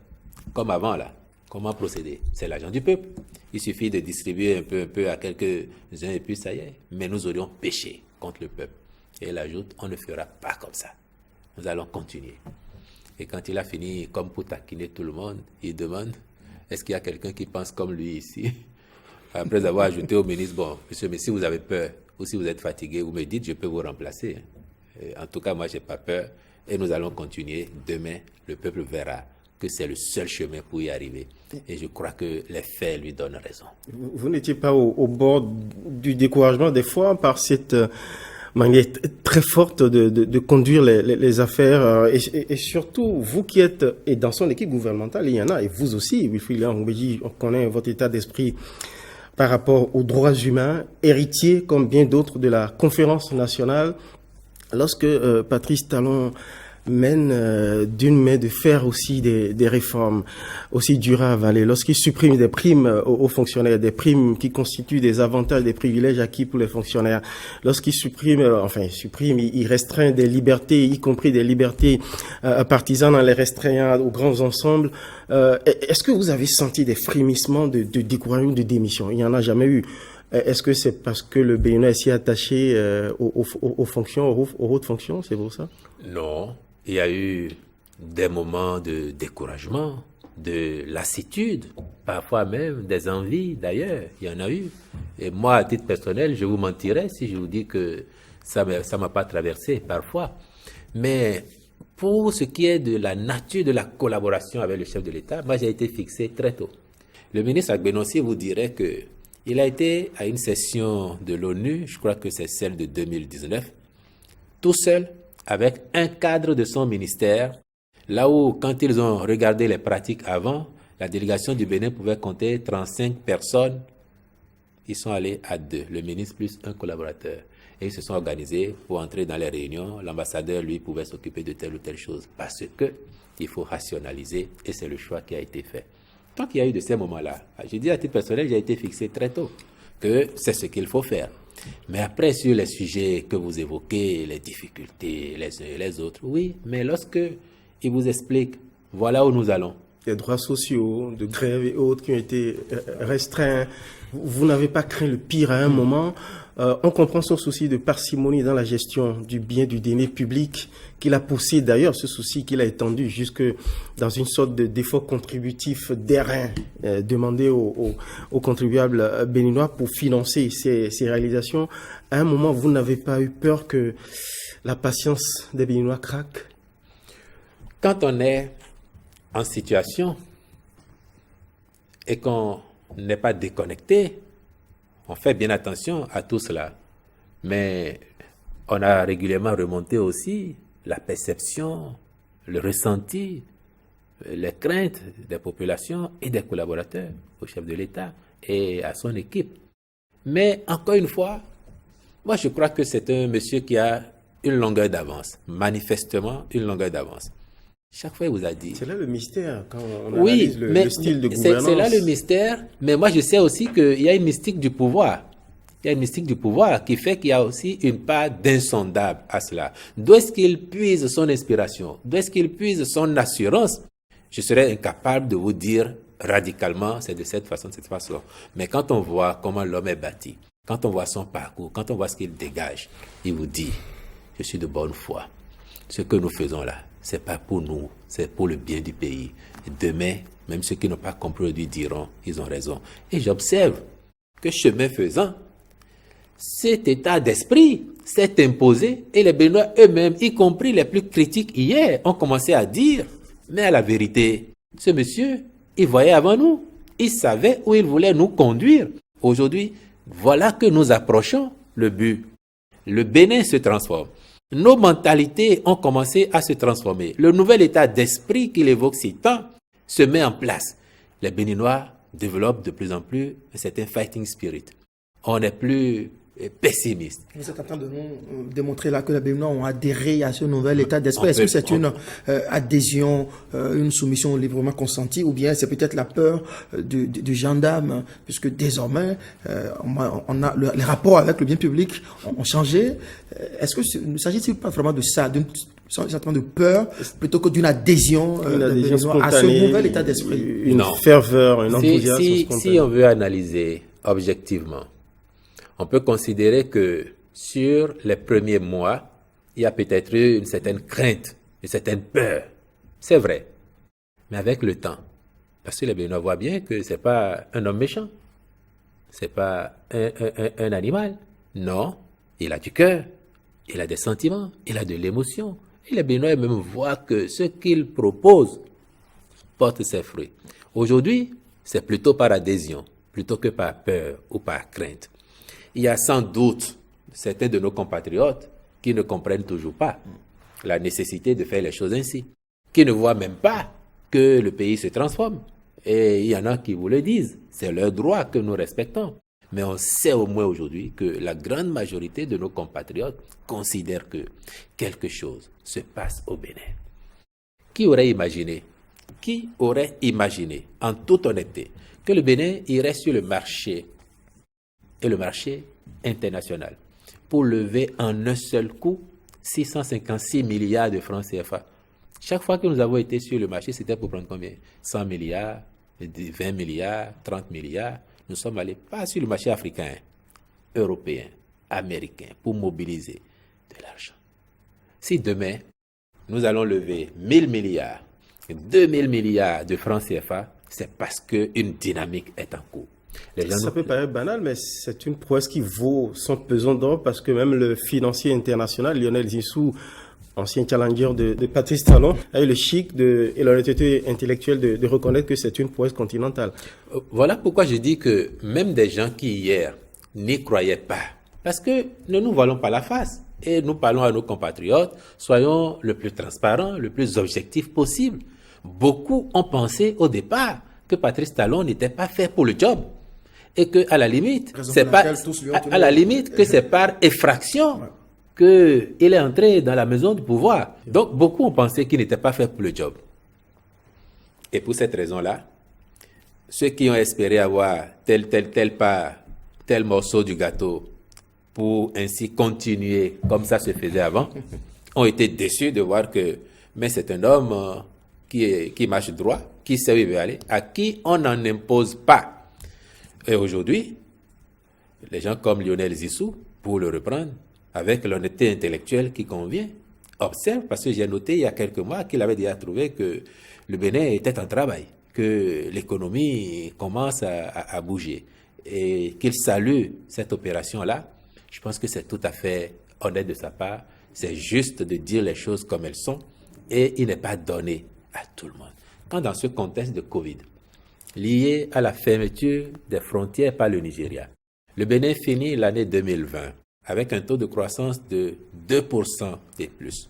[SPEAKER 2] comme avant là, comment procéder? C'est l'argent du peuple. Il suffit de distribuer un peu à quelques-uns et puis ça y est. Mais nous aurions péché contre le peuple. Et il ajoute, on ne fera pas comme ça. Nous allons continuer. Et quand il a fini, comme pour taquiner tout le monde, il demande, est-ce qu'il y a quelqu'un qui pense comme lui ici? Après avoir ajouté au ministre, bon, monsieur, mais si vous avez peur, ou si vous êtes fatigué, vous me dites, je peux vous remplacer. En tout cas, moi, je n'ai pas peur. Et nous allons continuer. Demain, le peuple verra que c'est le seul chemin pour y arriver. Et je crois que les faits lui donnent raison.
[SPEAKER 1] Vous n'étiez pas au bord du découragement des fois par cette manière très forte de conduire les affaires et surtout, vous qui êtes, et dans son équipe gouvernementale, il y en a, et vous aussi, Wilfried Léon-Goumbéji, on connaît votre état d'esprit par rapport aux droits humains, héritier comme bien d'autres de la conférence nationale. Lorsque Patrice Talon mène d'une main de fer aussi des réformes aussi durables, allez, lorsqu'il supprime des primes aux fonctionnaires, des primes qui constituent des avantages, des privilèges acquis pour les fonctionnaires, lorsqu'il il restreint des libertés, y compris des libertés partisanes en les restreignant aux grands ensembles. Est-ce que vous avez senti des frémissements de découragement, de démission? Il n'y en a jamais eu. Est-ce que c'est parce que le Bénin est si attaché aux fonctions, aux hautes fonctions, c'est pour ça?
[SPEAKER 2] Non, il y a eu des moments de découragement, de lassitude, parfois même des envies d'ailleurs, il y en a eu. Et moi, à titre personnel, je vous mentirais si je vous dis que ça m'a pas traversé parfois. Mais pour ce qui est de la nature de la collaboration avec le chef de l'État, moi j'ai été fixé très tôt. Le ministre Agbenossi vous dirait que il a été à une session de l'ONU, je crois que c'est celle de 2019, tout seul, avec un cadre de son ministère, là où, quand ils ont regardé les pratiques avant, la délégation du Bénin pouvait compter 35 personnes. Ils sont allés à 2, le ministre plus un collaborateur. Et ils se sont organisés pour entrer dans les réunions. L'ambassadeur, lui, pouvait s'occuper de telle ou telle chose parce que il faut rationaliser et c'est le choix qui a été fait. Tant qu'il y a eu de ces moments-là, j'ai dit à titre personnel, j'ai été fixé très tôt que c'est ce qu'il faut faire. Mais après, sur les sujets que vous évoquez, les difficultés, les uns et les autres, oui, mais lorsque il vous explique, voilà où nous allons.
[SPEAKER 1] Les droits sociaux, de grève et autres qui ont été restreints, vous n'avez pas craint le pire à un moment. On comprend son souci de parcimonie dans la gestion du bien du denier public, qu'il a poussé d'ailleurs, ce souci qu'il a étendu jusque dans une sorte d'effort contributif d'airain demandé aux contribuables béninois pour financer ces réalisations. À un moment, vous n'avez pas eu peur que la patience des Béninois craque?
[SPEAKER 2] Quand on est en situation et qu'on n'est pas déconnecté, on fait bien attention à tout cela. Mais on a régulièrement remonté aussi la perception, le ressenti, les craintes des populations et des collaborateurs au chef de l'État et à son équipe. Mais encore une fois, moi je crois que c'est un monsieur qui a une longueur d'avance, manifestement une longueur d'avance. Chaque fois, il vous a dit.
[SPEAKER 1] C'est là le mystère, quand on
[SPEAKER 2] oui,
[SPEAKER 1] analyse le style de gouvernance.
[SPEAKER 2] C'est là le mystère, mais moi je sais aussi qu'il y a une mystique du pouvoir. Il y a une mystique du pouvoir qui fait qu'il y a aussi une part d'insondable à cela. D'où est-ce qu'il puise son inspiration? D'où est-ce qu'il puise son assurance? Je serais incapable de vous dire radicalement, c'est de cette façon, de cette façon. Mais quand on voit comment l'homme est bâti, quand on voit son parcours, quand on voit ce qu'il dégage, il vous dit, je suis de bonne foi. Ce que nous faisons là, c'est pas pour nous, c'est pour le bien du pays. Et demain, même ceux qui n'ont pas compris aujourd'hui diront, ils ont raison. Et j'observe que chemin faisant, cet état d'esprit s'est imposé et les Béninois eux-mêmes, y compris les plus critiques hier, ont commencé à dire, mais à la vérité, ce monsieur, il voyait avant nous, il savait où il voulait nous conduire. Aujourd'hui, voilà que nous approchons le but. Le Bénin se transforme. Nos mentalités ont commencé à se transformer. Le nouvel état d'esprit qu'il évoque si tant se met en place. Les Béninois développent de plus en plus un certain fighting spirit. On n'est plus pessimiste.
[SPEAKER 3] Vous êtes en train de nous démontrer là que les Béninois ont adhéré à ce nouvel état d'esprit. Est-ce que c'est une adhésion, une soumission librement consentie, ou bien c'est peut-être la peur du gendarme, puisque désormais on a les rapports avec le bien public ont changé. Est-ce que ne s'agit-il pas vraiment de ça, d'un sentiment de peur plutôt que d'une adhésion, à ce nouvel état d'esprit?
[SPEAKER 1] Une ferveur, un enthousiasme spontané.
[SPEAKER 2] Si on veut analyser objectivement, on peut considérer que sur les premiers mois, il y a peut-être eu une certaine crainte, une certaine peur. C'est vrai. Mais avec le temps, parce que les Béninois voient bien que c'est pas un homme méchant, c'est pas un animal. Non, il a du cœur, il a des sentiments, il a de l'émotion. Et les Béninois même voient que ce qu'il propose porte ses fruits. Aujourd'hui, c'est plutôt par adhésion, plutôt que par peur ou par crainte. Il y a sans doute certains de nos compatriotes qui ne comprennent toujours pas la nécessité de faire les choses ainsi, qui ne voient même pas que le pays se transforme. Et il y en a qui vous le disent, c'est leur droit que nous respectons. Mais on sait au moins aujourd'hui que la grande majorité de nos compatriotes considèrent que quelque chose se passe au Bénin. Qui aurait imaginé, en toute honnêteté, que le Bénin irait sur le marché et le marché international pour lever en un seul coup 656 milliards de francs CFA. Chaque fois que nous avons été sur le marché, c'était pour prendre combien? 100 milliards, 20 milliards, 30 milliards. Nous sommes allés pas sur le marché africain, européen, américain, pour mobiliser de l'argent. Si demain, nous allons lever 1000 milliards, 2000 milliards de francs CFA, c'est parce qu'une dynamique est en cours.
[SPEAKER 1] Ça peut paraître banal, mais c'est une prouesse qui vaut son pesant d'or parce que même le financier international, Lionel Zinsou, ancien challenger de Patrice Talon, a eu le chic et l'honnêteté intellectuelle de reconnaître que c'est une prouesse continentale.
[SPEAKER 2] Voilà pourquoi je dis que même des gens qui hier n'y croyaient pas, parce que ne nous voilons pas la face et nous parlons à nos compatriotes, soyons le plus transparents, le plus objectifs possible. Beaucoup ont pensé au départ que Patrice Talon n'était pas fait pour le job. et que à la limite,
[SPEAKER 3] Raison
[SPEAKER 2] c'est
[SPEAKER 3] pour
[SPEAKER 2] pas
[SPEAKER 3] laquelle tous lui ont tenu
[SPEAKER 2] à la
[SPEAKER 3] la-
[SPEAKER 2] limite que c'est par effraction que il est entré dans la maison du pouvoir. Donc beaucoup ont pensé qu'il n'était pas fait pour le job. Et pour cette raison-là, ceux qui ont espéré avoir telle part, tel morceau du gâteau pour ainsi continuer comme ça se faisait avant, ont été déçus de voir que mais c'est un homme qui marche droit, qui sait où il veut aller, à qui on n'en impose pas. Et aujourd'hui, les gens comme Lionel Zissou, pour le reprendre, avec l'honnêteté intellectuelle qui convient, observe, parce que j'ai noté il y a quelques mois qu'il avait déjà trouvé que le Bénin était en travail, que l'économie commence à bouger, et qu'il salue cette opération-là. Je pense que c'est tout à fait honnête de sa part. C'est juste de dire les choses comme elles sont, et il n'est pas donné à tout le monde. Quand dans ce contexte de Covid, lié à la fermeture des frontières par le Nigeria, le Bénin finit l'année 2020 avec un taux de croissance de 2% et plus.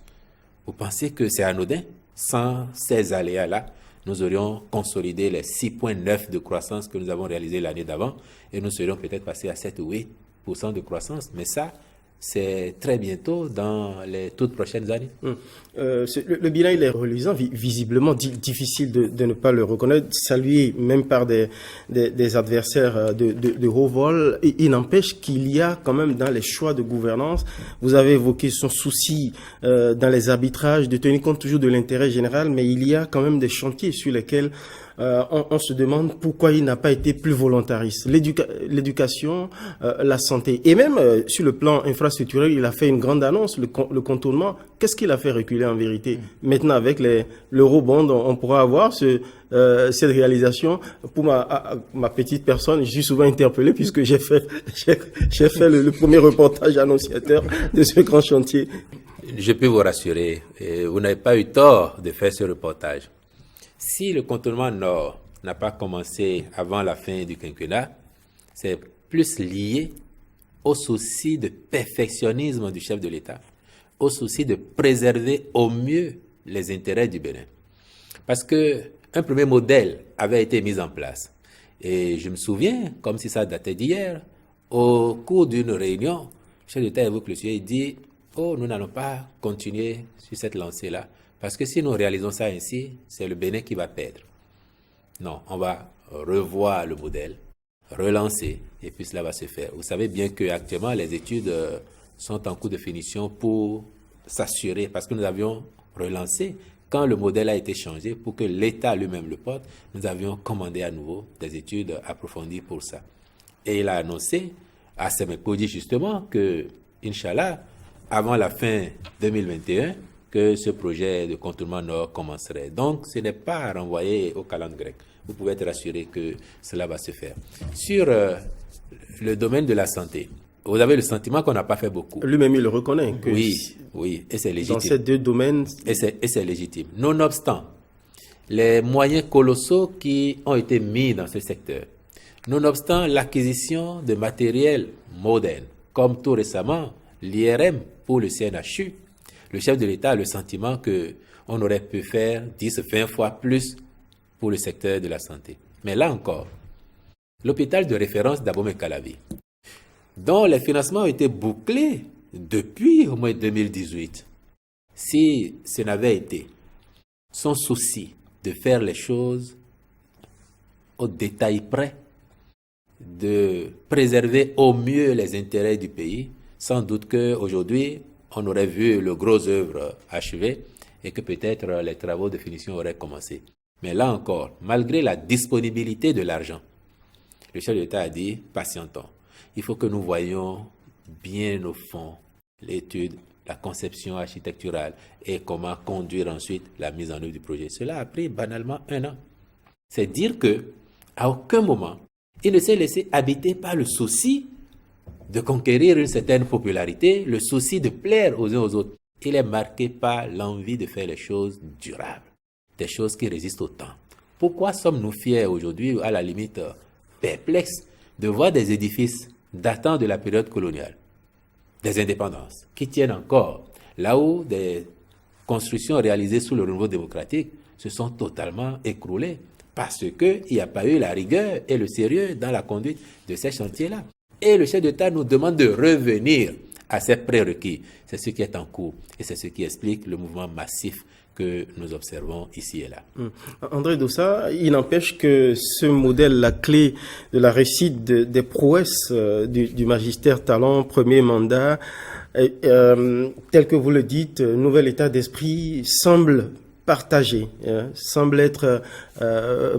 [SPEAKER 2] Vous pensez que c'est anodin? Sans ces aléas-là, nous aurions consolidé les 6,9% de croissance que nous avons réalisé l'année d'avant et nous serions peut-être passés à 7 ou 8% de croissance. Mais ça, c'est très bientôt dans les toutes prochaines années.
[SPEAKER 1] Le bilan, il est reluisant, visiblement difficile de ne pas le reconnaître, salué même par des adversaires de haut vol. Et il n'empêche qu'il y a quand même dans les choix de gouvernance, vous avez évoqué son souci dans les arbitrages de tenir compte toujours de l'intérêt général, mais il y a quand même des chantiers sur lesquels on se demande pourquoi il n'a pas été plus volontariste. L'éducation, la santé. Et même sur le plan infrastructurel, il a fait une grande annonce, le contournement. Qu'est-ce qu'il a fait reculer en vérité? Maintenant, avec l'eurobond, on pourra avoir cette réalisation. Pour ma petite personne, je suis souvent interpellé puisque j'ai fait le premier reportage annonciateur de ce grand chantier.
[SPEAKER 2] Je peux vous rassurer, vous n'avez pas eu tort de faire ce reportage. Si le contournement nord n'a pas commencé avant la fin du quinquennat, c'est plus lié au souci de perfectionnisme du chef de l'État, au souci de préserver au mieux les intérêts du Bénin. Parce que un premier modèle avait été mis en place. Et je me souviens, comme si ça datait d'hier, au cours d'une réunion, le chef d'État évoque le sujet et dit « Oh, nous n'allons pas continuer sur cette lancée-là. Parce que si nous réalisons ça ainsi, c'est le Bénin qui va perdre. » Non, on va revoir le modèle, relancer, et puis cela va se faire. Vous savez bien qu'actuellement, les études sont en cours de finition pour s'assurer, parce que nous avions relancé, quand le modèle a été changé, pour que l'État lui-même le porte, nous avions commandé à nouveau des études approfondies pour ça. Et il a annoncé à Semekodi justement que, Inch'Allah, avant la fin 2021, que ce projet de contournement nord commencerait. Donc, ce n'est pas renvoyé au calendrier grec. Vous pouvez être rassuré que cela va se faire. Sur le domaine de la santé, vous avez le sentiment qu'on n'a pas fait beaucoup.
[SPEAKER 1] Lui-même, il le reconnaît. Que
[SPEAKER 2] oui, et c'est légitime.
[SPEAKER 1] Dans ces deux domaines...
[SPEAKER 2] Et c'est légitime. Nonobstant les moyens colossaux qui ont été mis dans ce secteur, nonobstant l'acquisition de matériel moderne, comme tout récemment l'IRM pour le CNHU, le chef de l'État a le sentiment qu'on aurait pu faire 10, 20 fois plus pour le secteur de la santé. Mais là encore, l'hôpital de référence d'Abomey-Calavi, dont les financements ont été bouclés depuis au moins 2018, si ce n'avait été son souci de faire les choses au détail près, de préserver au mieux les intérêts du pays, sans doute qu'aujourd'hui, on aurait vu le gros œuvre achevé et que peut-être les travaux de finition auraient commencé. Mais là encore, malgré la disponibilité de l'argent, le chef de l'État a dit, patientons. Il faut que nous voyions bien au fond l'étude, la conception architecturale et comment conduire ensuite la mise en œuvre du projet. Cela a pris banalement 1 an. C'est dire que, à aucun moment, il ne s'est laissé habiter par le souci de conquérir une certaine popularité, le souci de plaire aux uns aux autres. Il est marqué par l'envie de faire les choses durables, des choses qui résistent au temps. Pourquoi sommes-nous fiers aujourd'hui, à la limite perplexes, de voir des édifices datant de la période coloniale, des indépendances, qui tiennent encore, là où des constructions réalisées sous le renouveau démocratique se sont totalement écroulées, parce qu'il n'y a pas eu la rigueur et le sérieux dans la conduite de ces chantiers-là. Et le chef d'État nous demande de revenir à ces prérequis. C'est ce qui est en cours et c'est ce qui explique le mouvement massif que nous observons ici et là.
[SPEAKER 1] André Dossa, il n'empêche que ce modèle, la clé de la réussite des prouesses du magistère Talon, premier mandat, tel que vous le dites, nouvel état d'esprit semble partagé, semble être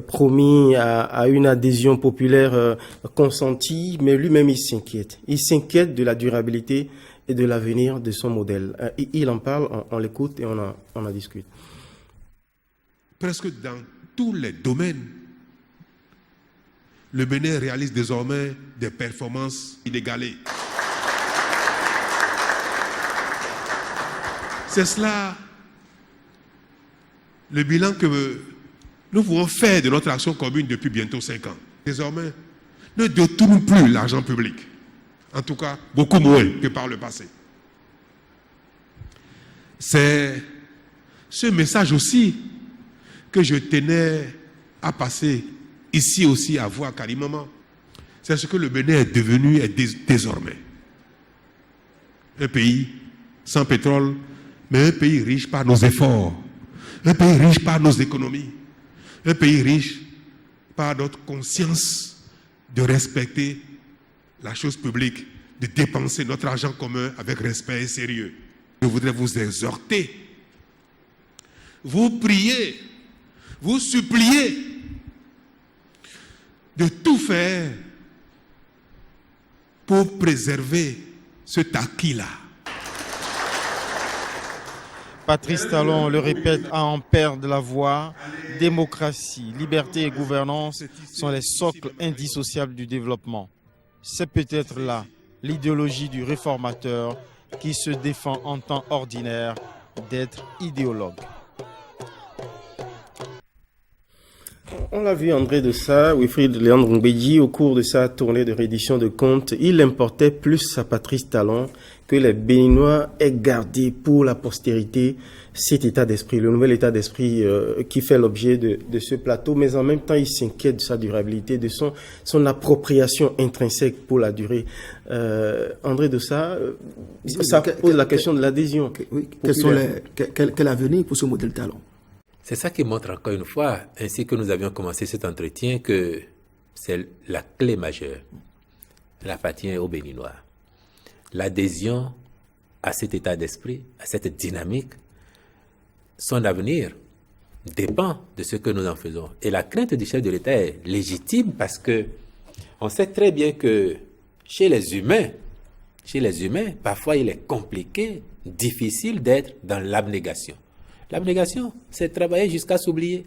[SPEAKER 1] promis à une adhésion populaire consentie, mais lui-même il s'inquiète. Il s'inquiète de la durabilité et de l'avenir de son modèle. Il en parle, on l'écoute et on en discute.
[SPEAKER 5] Presque dans tous les domaines, le Bénin réalise désormais des performances inégalées. C'est cela le bilan que nous pouvons faire de notre action commune depuis bientôt 5 ans. Désormais, ne détournons plus l'argent public. En tout cas, beaucoup moins que par le passé. C'est ce message aussi que je tenais à passer ici aussi à voix Karimama. C'est ce que le Bénin est devenu désormais. Un pays sans pétrole, mais un pays riche par nos efforts. Un pays riche par nos économies. Un pays riche par notre conscience de respecter la chose publique, de dépenser notre argent commun avec respect et sérieux. Je voudrais vous exhorter, vous prier, vous supplier de tout faire pour préserver cet acquis-là.
[SPEAKER 6] Patrice Talon le répète à en perdre la voix. Démocratie, liberté et gouvernance sont les socles indissociables du développement. C'est peut-être là l'idéologie du réformateur qui se défend en temps ordinaire d'être idéologue.
[SPEAKER 1] On l'a vu, André Dossa, Wilfried Léandre Ngbeji, au cours de sa tournée de réédition de comptes, il importait plus à Patrice Talon que les Béninois aient gardé pour la postérité cet état d'esprit, le nouvel état d'esprit qui fait l'objet de ce plateau, mais en même temps, il s'inquiète de sa durabilité, de son appropriation intrinsèque pour la durée. André Dossa, ça pose la question de l'adhésion.
[SPEAKER 3] Oui, quel avenir pour ce modèle Talon?
[SPEAKER 2] C'est ça qui montre encore une fois, ainsi que nous avions commencé cet entretien, que c'est la clé majeure. Elle appartient aux Béninois. L'adhésion à cet état d'esprit, à cette dynamique, son avenir dépend de ce que nous en faisons. Et la crainte du chef de l'État est légitime parce que on sait très bien que chez les humains, parfois il est compliqué, difficile d'être dans l'abnégation. L'abnégation, c'est travailler jusqu'à s'oublier.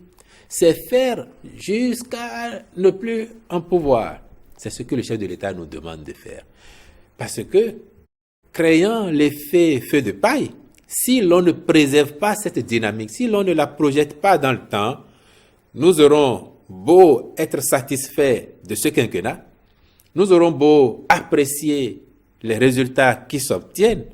[SPEAKER 2] C'est faire jusqu'à ne plus en pouvoir. C'est ce que le chef de l'État nous demande de faire. Parce que, créant l'effet feu de paille, si l'on ne préserve pas cette dynamique, si l'on ne la projette pas dans le temps, nous aurons beau être satisfaits de ce quinquennat, nous aurons beau apprécier les résultats qui s'obtiennent,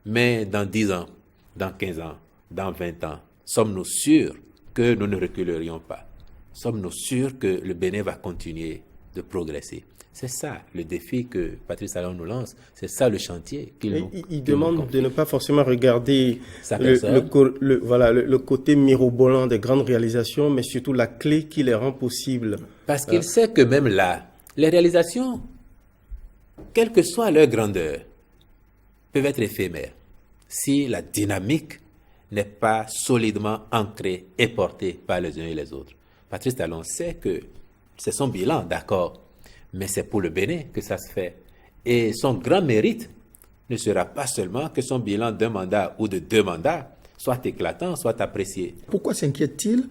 [SPEAKER 2] mais dans 10 ans, dans 15 ans, dans 20 ans, sommes-nous sûrs que nous ne reculerions pas? Sommes-nous sûrs que le Bénin va continuer de progresser? C'est ça le défi que Patrice Talon nous lance. C'est ça le chantier qu'il nous
[SPEAKER 1] Il demande de ne pas forcément regarder le côté mirobolant des grandes réalisations, mais surtout la clé qui les rend possibles.
[SPEAKER 2] Parce qu'il sait que même là, les réalisations, quelle que soit leur grandeur, peuvent être éphémères si la dynamique n'est pas solidement ancrée et portée par les uns et les autres. Patrice Talon sait que c'est son bilan, d'accord, mais c'est pour le Bénin que ça se fait. Et son grand mérite ne sera pas seulement que son bilan d'un mandat ou de 2 mandats soit éclatant, soit apprécié.
[SPEAKER 3] Pourquoi s'inquiète-t-il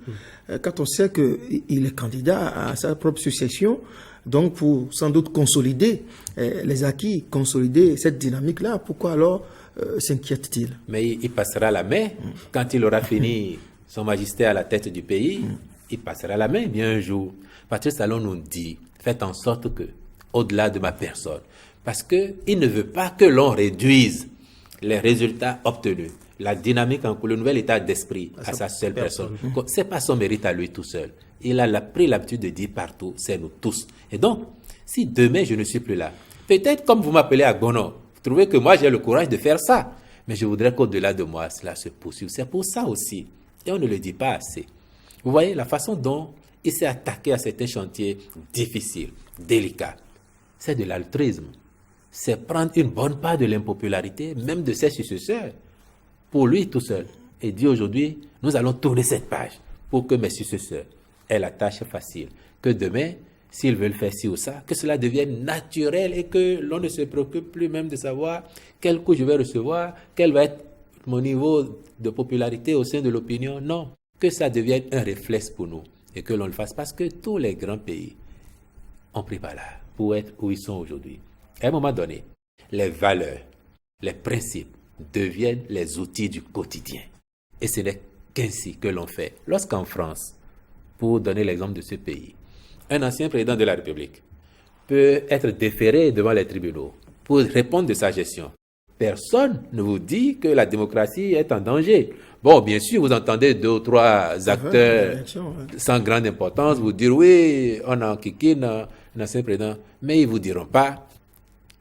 [SPEAKER 3] quand on sait qu'il est candidat à sa propre succession, donc pour sans doute consolider les acquis, consolider cette dynamique-là? Pourquoi alors s'inquiète-t-il?
[SPEAKER 2] Mais il passera la main quand il aura fini son magistère à la tête du pays. Il passera la main bien un jour. Patrice Talon nous dit, faites en sorte que, au-delà de ma personne, parce qu'il ne veut pas que l'on réduise les résultats obtenus, la dynamique en cours, le nouvel état d'esprit à sa seule personne. C'est pas son mérite à lui tout seul, Il a pris l'habitude de dire partout, c'est nous tous. Et donc, si demain je ne suis plus là, peut-être comme vous m'appelez Agbono, vous trouvez que moi j'ai le courage de faire ça. Mais je voudrais qu'au-delà de moi, cela se poursuive. C'est pour ça aussi. Et on ne le dit pas assez. Vous voyez la façon dont il s'est attaqué à certains chantiers difficiles, délicats. C'est de l'altruisme. C'est prendre une bonne part de l'impopularité, même de ses successeurs, pour lui tout seul. Et dire aujourd'hui, nous allons tourner cette page pour que mes successeurs aient la tâche facile. Que demain, s'ils veulent faire ci ou ça, que cela devienne naturel et que l'on ne se préoccupe plus même de savoir quel coup je vais recevoir, quel va être mon niveau de popularité au sein de l'opinion. Non, que ça devienne un réflexe pour nous et que l'on le fasse parce que tous les grands pays ont pris par là pour être où ils sont aujourd'hui. À un moment donné, les valeurs, les principes deviennent les outils du quotidien. Et ce n'est qu'ainsi que l'on fait. Lorsqu'en France, pour donner l'exemple de ce pays, un ancien président de la République peut être déféré devant les tribunaux pour répondre de sa gestion. Personne ne vous dit que la démocratie est en danger. Bon, bien sûr, vous entendez 2 ou 3 acteurs sans grande importance vous dire oui, on a kikine un ancien président, mais ils ne vous diront pas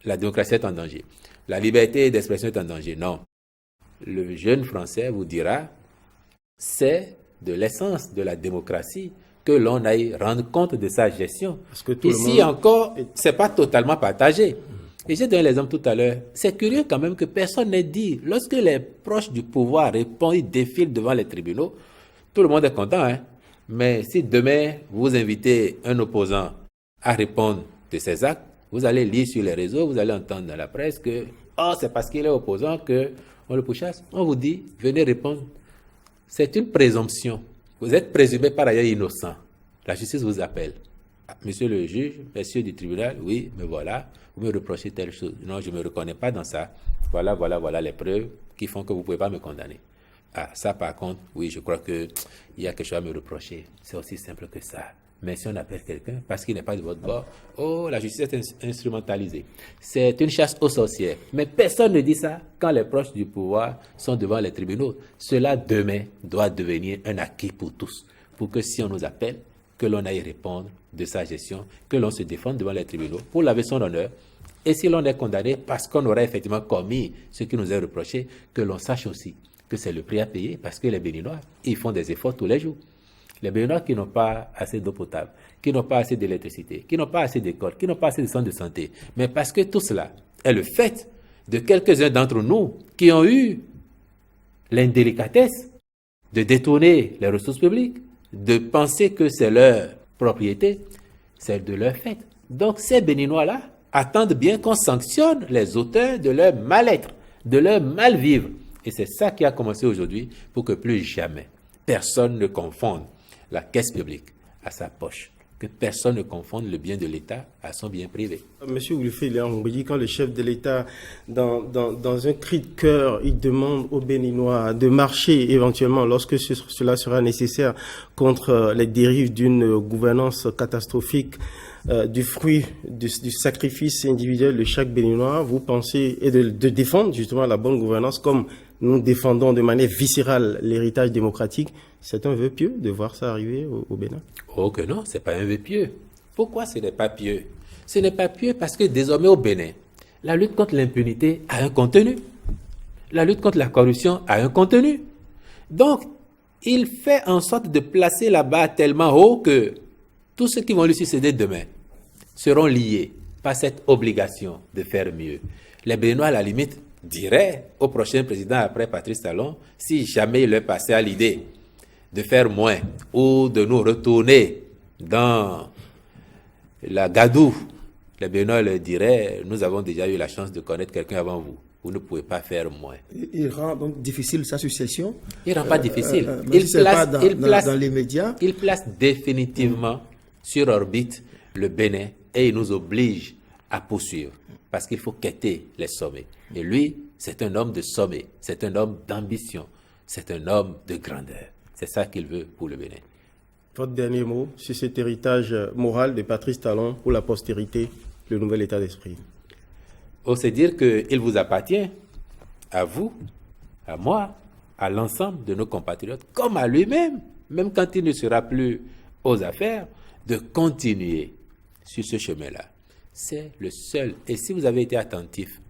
[SPEAKER 2] la démocratie est en danger. La liberté d'expression est en danger. Non. Le jeune Français vous dira c'est de l'essence de la démocratie que l'on aille rendre compte de sa gestion. Parce que ici encore, c'est pas totalement partagé. Et j'ai donné l'exemple tout à l'heure. C'est curieux quand même que personne n'ait dit. Lorsque les proches du pouvoir répondent, ils défilent devant les tribunaux, tout le monde est content. Hein? Mais si demain, vous invitez un opposant à répondre de ses actes, vous allez lire sur les réseaux, vous allez entendre dans la presse que oh, c'est parce qu'il est opposant qu'on le pourchasse. On vous dit, venez répondre. C'est une présomption. Vous êtes présumé par ailleurs innocent. La justice vous appelle. Monsieur le juge, monsieur du tribunal, oui, mais voilà, vous me reprochez telle chose. Non, je ne me reconnais pas dans ça. Voilà les preuves qui font que vous ne pouvez pas me condamner. Ah, ça par contre, oui, je crois qu'il y a quelque chose à me reprocher. C'est aussi simple que ça. Mais si on appelle quelqu'un parce qu'il n'est pas de votre bord, oh, la justice est instrumentalisée. C'est une chasse aux sorcières. Mais personne ne dit ça quand les proches du pouvoir sont devant les tribunaux. Cela, demain, doit devenir un acquis pour tous. Pour que si on nous appelle, que l'on aille répondre de sa gestion, que l'on se défende devant les tribunaux pour laver son honneur. Et si l'on est condamné parce qu'on aurait effectivement commis ce qui nous est reproché, que l'on sache aussi que c'est le prix à payer parce que les Béninois, ils font des efforts tous les jours. Les Béninois qui n'ont pas assez d'eau potable, qui n'ont pas assez d'électricité, qui n'ont pas assez d'école, qui n'ont pas assez de centres de santé, mais parce que tout cela est le fait de quelques-uns d'entre nous qui ont eu l'indélicatesse de détourner les ressources publiques, de penser que c'est leur propriété, c'est de leur fait. Donc ces Béninois-là attendent bien qu'on sanctionne les auteurs de leur mal-être, de leur mal-vivre. Et c'est ça qui a commencé aujourd'hui pour que plus jamais personne ne confonde la caisse publique à sa poche, que personne ne confonde le bien de l'État à son bien privé.
[SPEAKER 1] Monsieur Wilfried Léon, quand le chef de l'État, dans un cri de cœur, il demande aux Béninois de marcher éventuellement, lorsque cela sera nécessaire, contre les dérives d'une gouvernance catastrophique, du fruit du sacrifice individuel de chaque Béninois, vous pensez, et de défendre justement la bonne gouvernance comme nous défendons de manière viscérale l'héritage démocratique, c'est un vœu pieux de voir ça arriver au Bénin?
[SPEAKER 2] Oh que non, c'est pas un vœu pieux. Pourquoi ce n'est pas pieux? Ce n'est pas pieux parce que désormais au Bénin, la lutte contre l'impunité a un contenu. La lutte contre la corruption a un contenu. Donc, il fait en sorte de placer la barre tellement haut que tous ceux qui vont lui succéder demain seront liés par cette obligation de faire mieux. Les Béninois, à la limite, diraient au prochain président après Patrice Talon, si jamais il leur passait à l'idée de faire moins ou de nous retourner dans la gadoue, les Béninois leur diraient, nous avons déjà eu la chance de connaître quelqu'un avant vous. Vous ne pouvez pas faire moins.
[SPEAKER 3] Il rend donc difficile sa succession.
[SPEAKER 2] Il ne rend pas difficile.
[SPEAKER 3] Il place dans les médias.
[SPEAKER 2] Il place définitivement sur orbite le Bénin et il nous oblige à poursuivre parce qu'il faut quêter les sommets. Et lui, c'est un homme de sommet, c'est un homme d'ambition, c'est un homme de grandeur. C'est ça qu'il veut pour le Bénin.
[SPEAKER 1] Votre dernier mot sur cet héritage moral de Patrice Talon pour la postérité, le nouvel état d'esprit?
[SPEAKER 2] C'est dire qu'il vous appartient, à vous, à moi, à l'ensemble de nos compatriotes, comme à lui-même, même quand il ne sera plus aux affaires de continuer sur ce chemin-là. C'est le seul. Et si vous avez été attentif,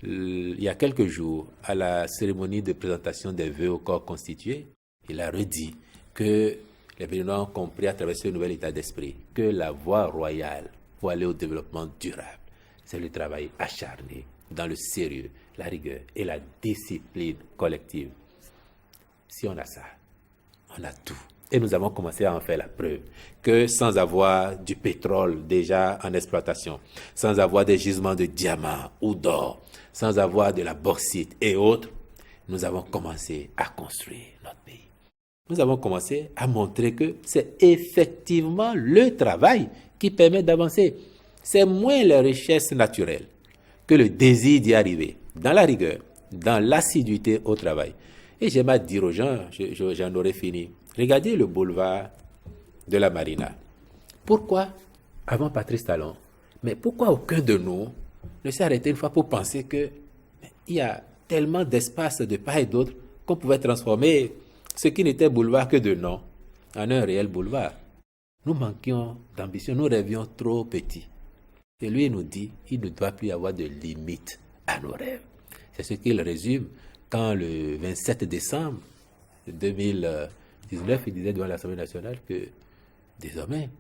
[SPEAKER 2] il y a quelques jours, à la cérémonie de présentation des vœux au corps constitué, il a redit que les Béninois ont compris à travers ce nouvel état d'esprit que la voie royale pour aller au développement durable, c'est le travail acharné, dans le sérieux, la rigueur et la discipline collective. Si on a ça, on a tout. Et nous avons commencé à en faire la preuve que sans avoir du pétrole déjà en exploitation, sans avoir des gisements de diamants ou d'or, sans avoir de la bauxite et autres, nous avons commencé à construire notre pays. Nous avons commencé à montrer que c'est effectivement le travail qui permet d'avancer. C'est moins la richesse naturelle que le désir d'y arriver, dans la rigueur, dans l'assiduité au travail. Et j'aime à dire aux gens, j'en aurais fini, regardez le boulevard de la Marina. Pourquoi, avant Patrice Talon, mais pourquoi aucun de nous ne s'est arrêté une fois pour penser qu'il y a tellement d'espace de part et d'autre qu'on pouvait transformer ce qui n'était boulevard que de nom en un réel boulevard. Nous manquions d'ambition, nous rêvions trop petit. Et lui, il nous dit, il ne doit plus y avoir de limite à nos rêves. C'est ce qu'il résume quand le 27 décembre 2019, il disait devant l'Assemblée nationale que désormais,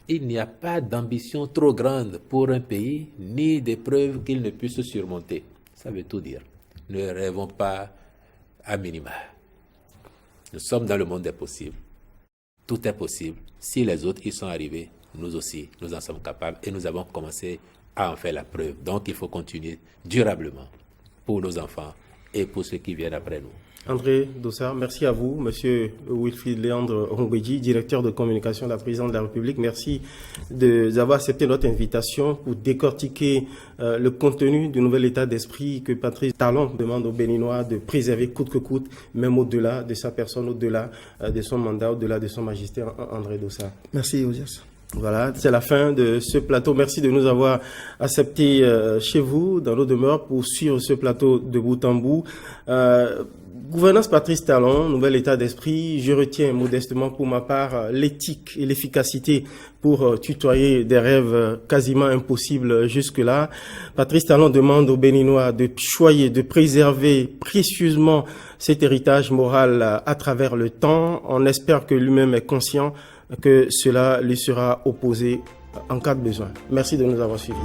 [SPEAKER 2] il n'y a pas d'ambition trop grande pour un pays, ni d'épreuve qu'il ne puisse surmonter. Ça veut tout dire. Ne rêvons pas à minima. Nous sommes dans le monde des possibles. Tout est possible. Si les autres y sont arrivés, nous aussi, nous en sommes capables et nous avons commencé à en faire la preuve. Donc, il faut continuer durablement pour nos enfants et pour ceux qui viennent après nous.
[SPEAKER 1] André Dossard, merci à vous. Monsieur Wilfried Léandre Ongweji, directeur de communication de la présidence de la République, merci d'avoir accepté notre invitation pour décortiquer le contenu du nouvel état d'esprit que Patrice Talon demande aux Béninois de préserver coûte que coûte, même au-delà de sa personne, au-delà de son mandat, au-delà de son magistère. André Dossard.
[SPEAKER 3] Merci, Osias.
[SPEAKER 1] Voilà, c'est la fin de ce plateau. Merci de nous avoir acceptés chez vous, dans nos demeures, pour suivre ce plateau de bout en bout. Gouvernance Patrice Talon, nouvel état d'esprit. Je retiens modestement pour ma part l'éthique et l'efficacité pour tutoyer des rêves quasiment impossibles jusque-là. Patrice Talon demande aux Béninois de choyer, de préserver précieusement cet héritage moral à travers le temps. On espère que lui-même est conscient que cela lui sera opposé en cas de besoin. Merci de nous avoir suivis.